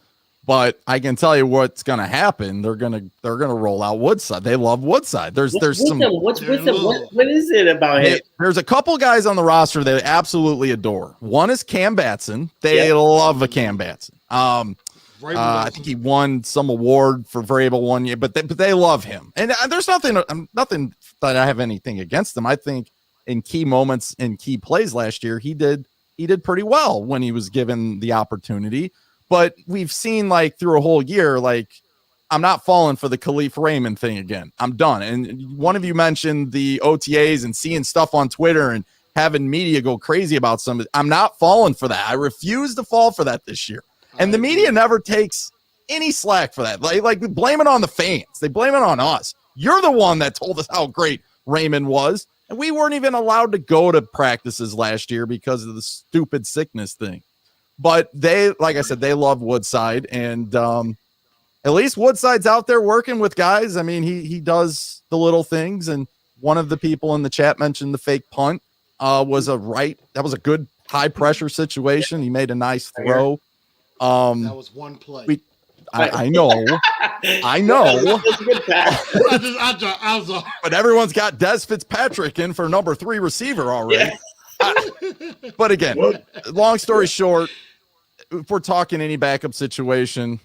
But I can tell you what's going to happen. They're going to roll out Woodside. They love Woodside. There's some. What's with them? What is it about him? There's a couple guys on the roster they absolutely adore. One is Cam Batson. They love a Cam Batson. I think he won some award for Vrabel one year, but they love him. And there's nothing that I have anything against them. I think in key moments in key plays last year, he did pretty well when he was given the opportunity. But we've seen like through a whole year, like I'm not falling for the Khalif Raymond thing again. I'm done. And one of you mentioned the OTAs and seeing stuff on Twitter and having media go crazy about some. I'm not falling for that. I refuse to fall for that this year. And the media never takes any slack for that. Like blame it on the fans. They blame it on us. You're the one that told us how great Raymond was. And we weren't even allowed to go to practices last year because of the stupid sickness thing. But they, like I said, they love Woodside, and at least Woodside's out there working with guys. I mean, he does the little things, and one of the people in the chat mentioned the fake punt that was a good high pressure situation. He made a nice throw. That was one play. I know. But everyone's got Des Fitzpatrick in for number 3 receiver already. Yeah. But again, long story short, if we're talking any backup situation,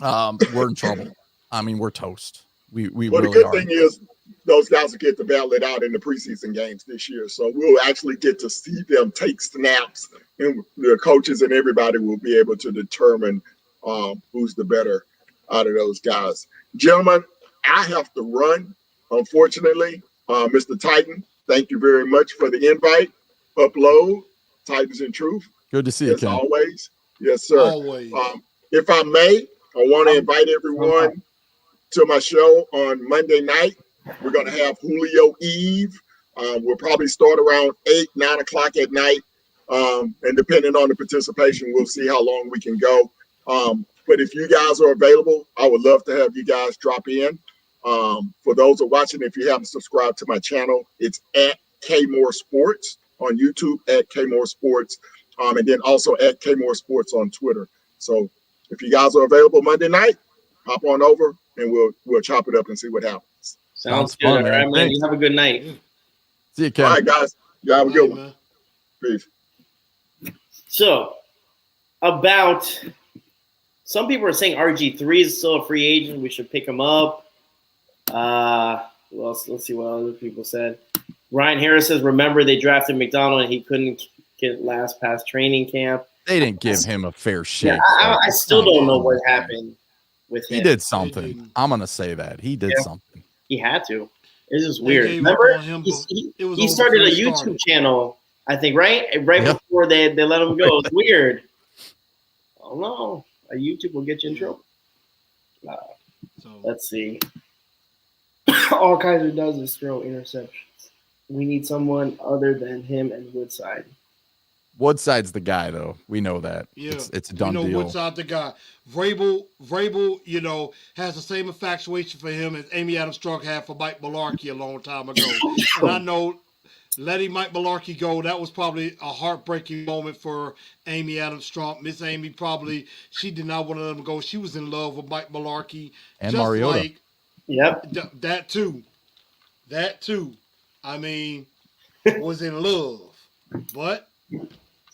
we're in trouble. I mean, we're toast. We really the good are. thing is those guys will get to battle it out in the preseason games this year. So we'll actually get to see them take snaps, and the coaches and everybody will be able to determine who's the better out of those guys. Gentlemen, I have to run, unfortunately. Mr. Titan, thank you very much for the invite. Upload, Titans in Truth. Good to see you, as Ken. always. Yes, sir. Always. If I may, I want to invite everyone to my show on Monday night. We're going to have Julio Eve. We'll probably start around 8, 9 o'clock at night. And depending on the participation, we'll see how long we can go. But if you guys are available, I would love to have you guys drop in. For those who are watching, if you haven't subscribed to my channel, it's at Kmore Sports on YouTube, at Kmore Sports, and then also at Kmore Sports on Twitter. So if you guys are available Monday night, hop on over and we'll chop it up and see what happens. Sounds good. Fun, man. All right, man. You have a good night. See you, Ken. All right, guys. You have a good one. Peace. So, about some people are saying RG3 is still a free agent. We should pick him up. Let's see what other people said. Ryan Harris says, remember they drafted McDonald and he couldn't get last past training camp. They didn't give him a fair shake. Yeah, I still don't know what happened with him. He did something. I'm going to say that. He did something. He had to. It's just weird. Remember, he started a YouTube channel, I think, right before they let him go. It's weird. I don't know. YouTube will get you in trouble. So Let's see. All Kaiser does is throw interceptions. We need someone other than him and Woodside. Woodside's the guy, though. We know that. yeah, It's a done we know deal. Woodside the guy. Vrabel, has the same infatuation for him as Amy Adams Strunk had for Mike Mularkey a long time ago. And I know letting Mike Mularkey go, that was probably a heartbreaking moment for Amy Adams Strunk. Miss Amy she did not want to let him go. She was in love with Mike Mularkey. And just Mariota. like Yep. that too. I mean, was in love. But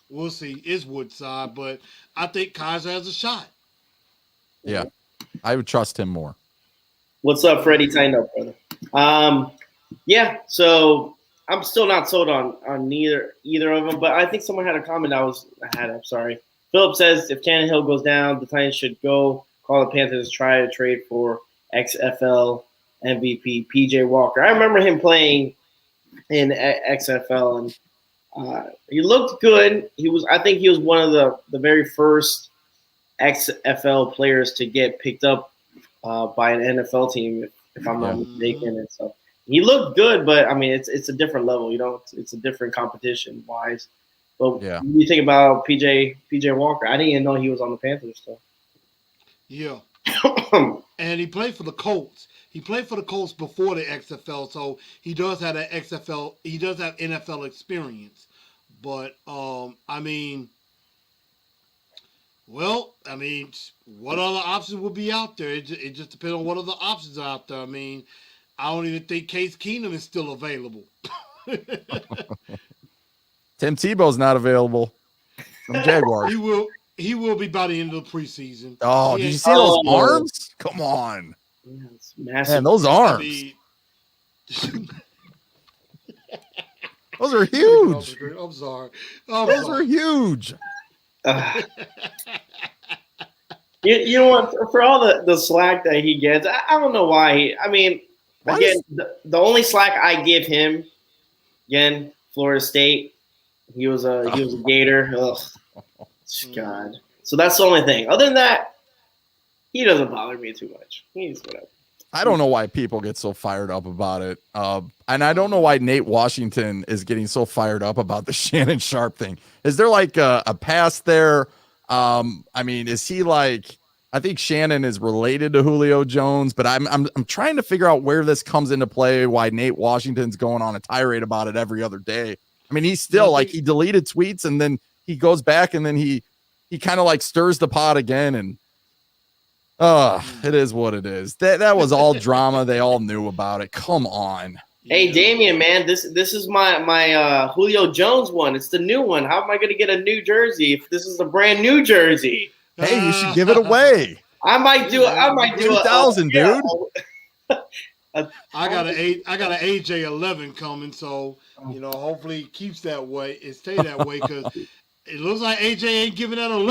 we'll see. It's Woodside, but I think Kaiser has a shot. Yeah. I would trust him more. What's up, Freddie? Tighten up, brother. Yeah, so I'm still not sold on either of them, but I think someone had a comment I'm sorry. Philip says if Tannehill goes down, the Titans should call the Panthers, try to trade for XFL MVP PJ Walker. I remember him playing in XFL, and he looked good. I think he was one of the very first XFL players to get picked up by an NFL team, if I'm not mistaken. And so he looked good, but I mean, it's a different level, it's a different competition wise. But when you think about PJ Walker, I didn't even know he was on the Panthers. So yeah, and he played for the Colts. He played for the Colts before the XFL, so he does have that XFL. He does have NFL experience, but I mean, what other options would be out there? It just depends on what other options are out there. I mean, I don't even think Case Keenum is still available. Tim Tebow's not available from Jaguars. He will be by the end of the preseason. Oh, did you see those arms? Come on. Yeah, it's massive. Man, those arms. Those are huge. I'm sorry. Those are huge. You know what? For all the slack that he gets, I don't know why. The only slack I give him, again, Florida State. He was a Gator. Ugh, God. So that's the only thing. Other than that, he doesn't bother me too much. He's whatever. I don't know why people get so fired up about it. And I don't know why Nate Washington is getting so fired up about the Shannon Sharp thing. Is there like a pass there? Is he like, I think Shannon is related to Julio Jones, but I'm trying to figure out where this comes into play, why Nate Washington's going on a tirade about it every other day. I mean, he's still he deleted tweets and then he goes back and then he kind of like stirs the pot again. And it is what it is. That was all drama. They all knew about it. Come on. Hey, Damian, man, this is my Julio Jones one. It's the new one. How am I going to get a new jersey if this is a brand new jersey? Hey, you should give it away. I might do 2,000, dude. I got an AJ 11 coming, so hopefully it keeps that way. It stay that way because it looks like AJ ain't giving that 11.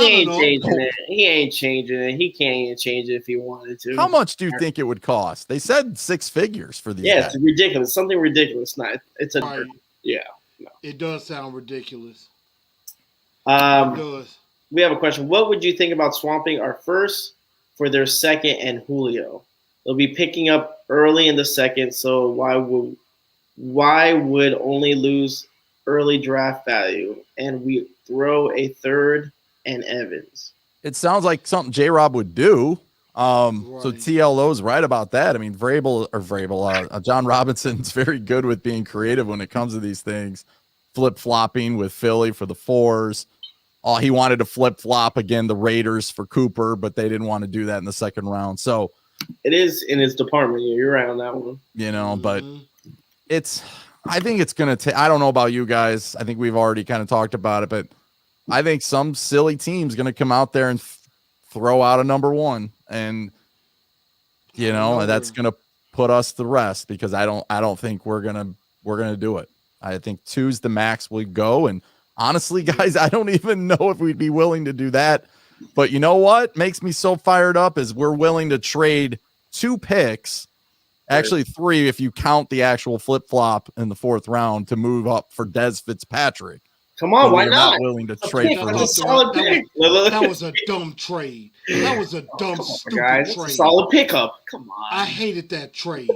He ain't changing it. He can't even change it if he wanted to. How much do you think it would cost? They said 6 figures for these. Yeah, guys. it's ridiculous. Something ridiculous. It does sound ridiculous. It does. We have a question. What would you think about swapping our first for their second and Julio? They'll be picking up early in the second, so why would only lose early draft value and we throw a third and Evans? It sounds like something J-Rob would do. Right. So TLO's right about that. I mean, John Robinson's very good with being creative when it comes to these things. Flip-flopping with Philly for the 4s. He wanted to flip-flop again the Raiders for Cooper, but they didn't want to do that in the second round. So it is in his department. Yeah, you're right on that one. But I think it's going to take, I don't know about you guys. I think we've already kind of talked about it, but I think some silly team's going to come out there and throw out a number 1 and, that's going to put us to rest because I don't think we're going to do it. I think 2's the max we go. And honestly, guys, I don't even know if we'd be willing to do that. But you know what makes me so fired up is we're willing to trade 2 picks, actually 3 if you count the actual flip-flop in the 4th round to move up for Dez Fitzpatrick. Come on, why you're not? willing to trade for That's a him. solid pick. That was a dumb trade. That was a dumb, stupid guys. trade. It's a solid pickup. Come on. I hated that trade.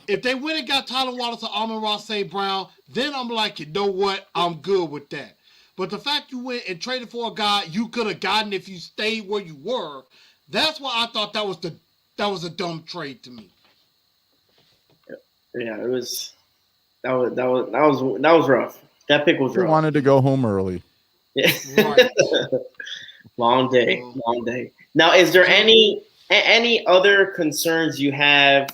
If they went and got Tyler Wallace or Amon-Ra St. Brown, then I'm like, you know what? I'm good with that. But the fact you went and traded for a guy you could have gotten if you stayed where you were, that's why I thought that was a dumb trade to me. Yeah, it was. That was rough. That pick was He rough. wanted to go home early. Yeah. Right. Long day. Now, is there any other concerns you have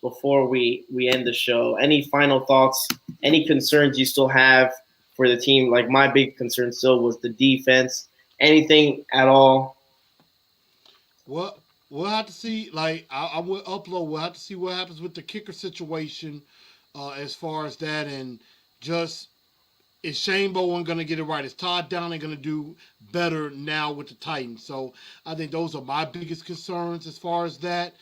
before we end the show? Any final thoughts? Any concerns you still have for the team? Like, my big concern still was the defense. Anything at all? Well, we'll have to see. Like, I will upload. We'll have to see what happens with the kicker situation as far as that. And just, is Shane Bowen going to get it right? Is Todd Downing going to do better now with the Titans? So I think those are my biggest concerns as far as that.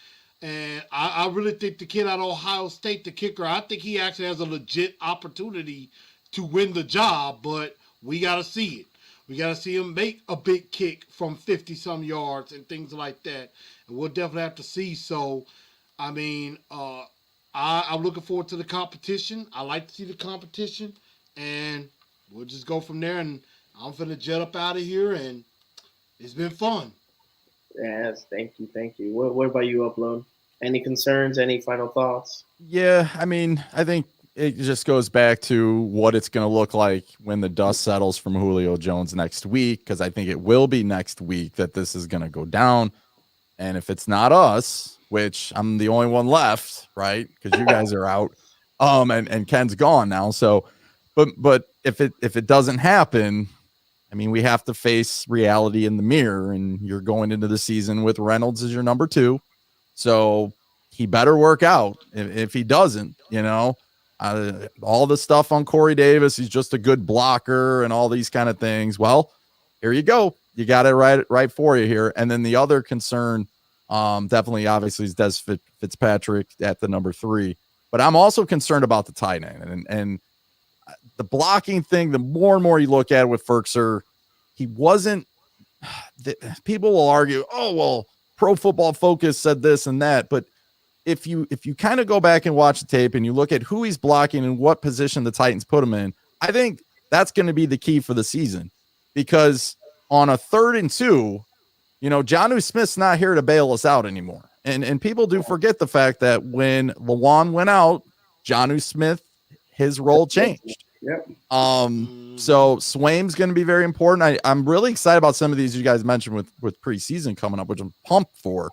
And I really think the kid out of Ohio State, the kicker, I think he actually has a legit opportunity to win the job, but we got to see it. We got to see him make a big kick from 50-some yards and things like that. And we'll definitely have to see. So, I mean, I'm looking forward to the competition. I like to see the competition. And we'll just go from there. And I'm finna jet up out of here. And it's been fun. Yes, thank you. What about you, Upload? Any concerns? Any final thoughts? Yeah, I mean, I think it just goes back to what it's going to look like when the dust settles from Julio Jones next week, because I think it will be next week that this is going to go down. And if it's not us, which I'm the only one left, right? Because you guys are out, and Ken's gone now. So, but if it doesn't happen, I mean, we have to face reality in the mirror, and you're going into the season with Reynolds as your number 2. So he better work out. If he doesn't, all the stuff on Corey Davis, he's just a good blocker and all these kind of things. Well, here you go. You got it right for you here. And then the other concern, definitely, obviously, is Des Fitzpatrick at the number 3. But I'm also concerned about the tight end and the blocking thing. The more and more you look at it with Ferkser, he wasn't. People will argue, oh well, Pro Football Focus said this and that, but if you kind of go back and watch the tape and you look at who he's blocking and what position the Titans put him in, I think that's going to be the key for the season, because on a 3rd and 2, Jonnu Smith's not here to bail us out anymore. And people do forget the fact that when Lawan went out, Jonnu Smith, his role changed. Yep. So Swaim's going to be very important. I'm really excited about some of these you guys mentioned with preseason coming up, which I'm pumped for.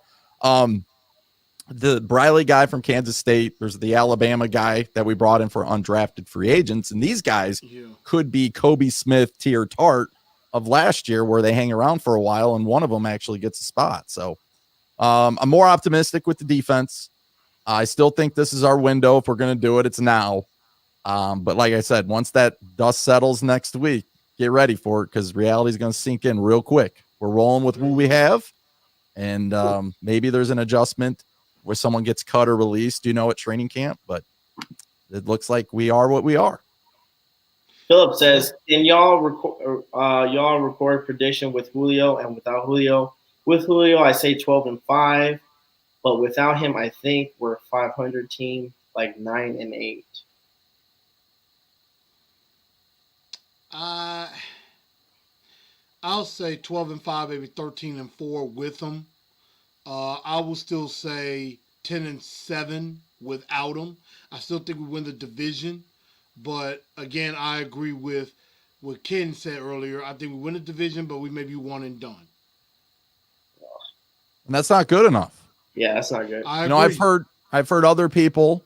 The Briley guy from Kansas State, there's the Alabama guy that we brought in for undrafted free agents. And these guys could be Kobe Smith, Tier Tart of last year, where they hang around for a while and one of them actually gets a spot. So I'm more optimistic with the defense. I still think this is our window. If we're going to do it, it's now. But like I said, once that dust settles next week, get ready for it, because reality is going to sink in real quick. We're rolling with who we have, and maybe there's an adjustment where someone gets cut or released, at training camp, but it looks like we are what we are. Philip says, can y'all record prediction with Julio and without Julio? With Julio, I say 12-5, but without him, I think we're a 500 team, like 9-8. I'll say 12-5, maybe 13-4 with him. I will still say 10-7 without him. I still think we win the division, but again, I agree with what Ken said earlier. I think we win the division, but we may be one and done. And that's not good enough. Yeah, that's not good. I've heard other people,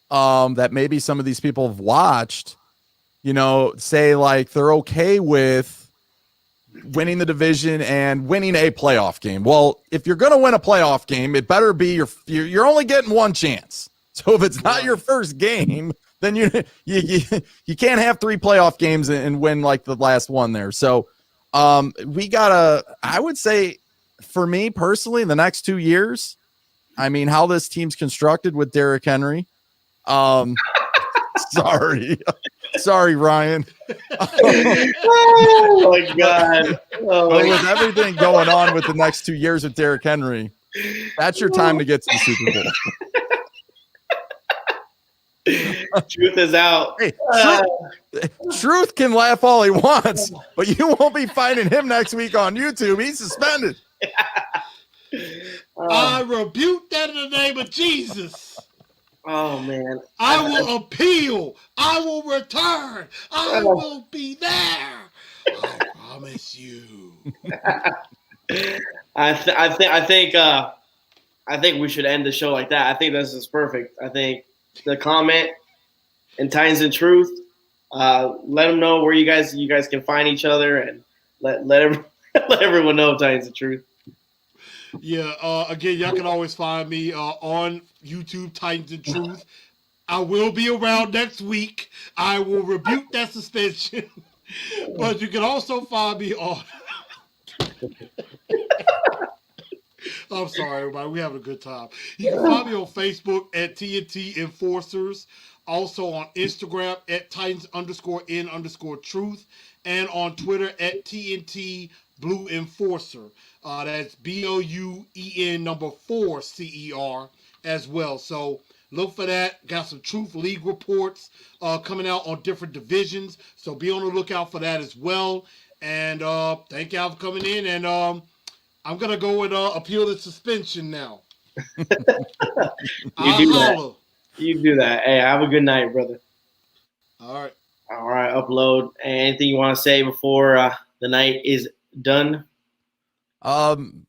that maybe some of these people have watched, say like they're okay with winning the division and winning a playoff game. Well, if you're going to win a playoff game, it better be you're only getting one chance. So if it's not your first game, then you can't have 3 playoff games and win like the last one there. So I would say, for me personally, the next 2 years, I mean, how this team's constructed with Derrick Henry, Sorry, Ryan. Oh my God. But with everything going on with the next 2 years with Derrick Henry, that's your time to get to the Super Bowl. Truth is out. Hey, Truth can laugh all he wants, but you won't be finding him next week on YouTube. He's suspended. I rebuke that in the name of Jesus. Oh, man. I will appeal. I will return. I will be there. I promise you. I think we should end the show like that. I think this is perfect. I think the comment and Titans and Truth. Let them know where you guys can find each other, and let everyone know Titans and Truth. Yeah. Again, y'all can always find me on YouTube, Titans and Truth. I will be around next week. I will rebuke that suspension. But you can also find me on. I'm sorry, everybody. We're having a good time. You can find me on Facebook at TNT Enforcers. Also on Instagram at Titans_N_Truth. And on Twitter at TNT Blue Enforcer. That's BOUEN4CER as well. So look for that. Got some Truth League reports coming out on different divisions. So be on the lookout for that as well. And thank y'all for coming in. And I'm going to go and appeal the suspension now. You do that. Hey, have a good night, brother. All right. Upload. Anything you want to say before the night is done?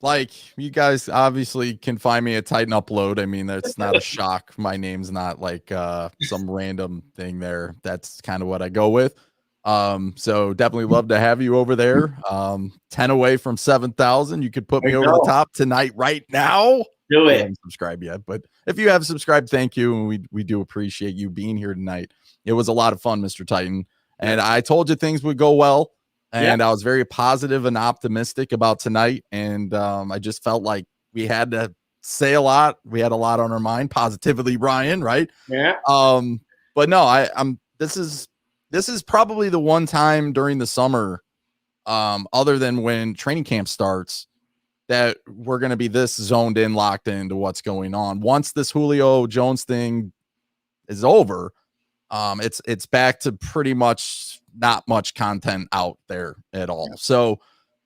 Like, you guys obviously can find me at Titan Upload. I mean, that's not a shock. My name's not like some random thing there. That's kind of what I go with. So definitely love to have you over there. 10 away from 7,000. You could put me over the top tonight right now. Do it. I haven't subscribed yet, but if you have subscribed, thank you. And we do appreciate you being here tonight. It was a lot of fun, Mr. Titan. And I told you things would go well. And I was very positive and optimistic about tonight. And I just felt like we had to say a lot. We had a lot on our mind. Positively, Ryan, right? Yeah. But no, this is probably the one time during the summer, other than when training camp starts, that we're going to be this zoned in, locked into what's going on. Once this Julio Jones thing is over, it's back to pretty much not much content out there at all. So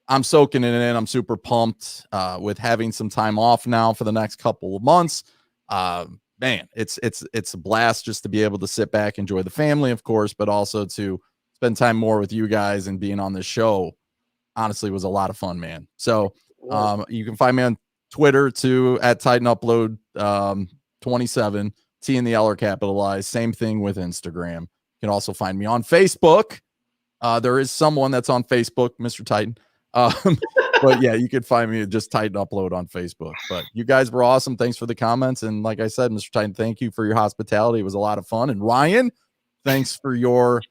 I'm soaking it in. I'm super pumped with having some time off now for the next couple of months. Man, it's a blast just to be able to sit back, enjoy the family, of course, but also to spend time more with you guys, and being on this show honestly was a lot of fun, man. So you can find me on Twitter too at Titan Upload 27. T and the L are capitalized. Same thing with Instagram. You can also find me on Facebook. There is someone that's on Facebook, Mr. Titan. But yeah, you could find me at just Titan Upload on Facebook. But you guys were awesome. Thanks for the comments. And like I said, Mr. Titan, thank you for your hospitality. It was a lot of fun. And Ryan, thanks for your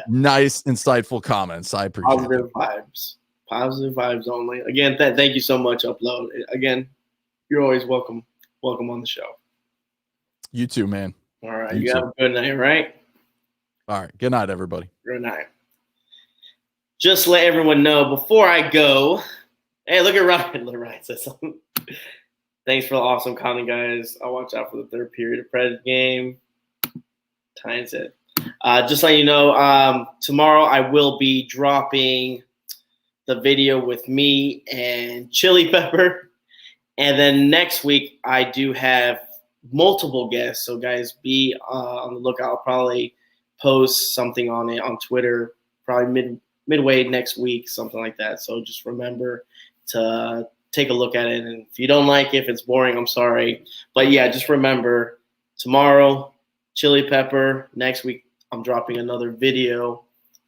nice, insightful comments. I appreciate it. Positive vibes only. Again, thank you so much, Upload. Again, you're always welcome on the show. You too, man. All right. You have a good night, right? All right. Good night, everybody. Good night. Just let everyone know before I go. Hey, look at Ryan. Look at Ryan said something. Thanks for the awesome comment, guys. I'll watch out for the third period of Preds game. Times it. Just letting you know, tomorrow I will be dropping the video with me and Chili Pepper. And then next week I do have multiple guests. So guys, be on the lookout. I'll probably post something on it on Twitter, probably midway next week, something like that. So just remember to take a look at it. And if you don't like it, if it's boring, I'm sorry. But yeah, just remember tomorrow, Chili Pepper. Next week, I'm dropping another video.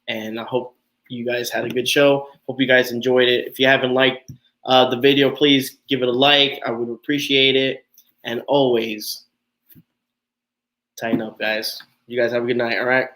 And I hope you guys had a good show. Hope you guys enjoyed it. If you haven't liked the video, please give it a like. I would appreciate it. And always tighten up, guys. You guys have a good night, all right?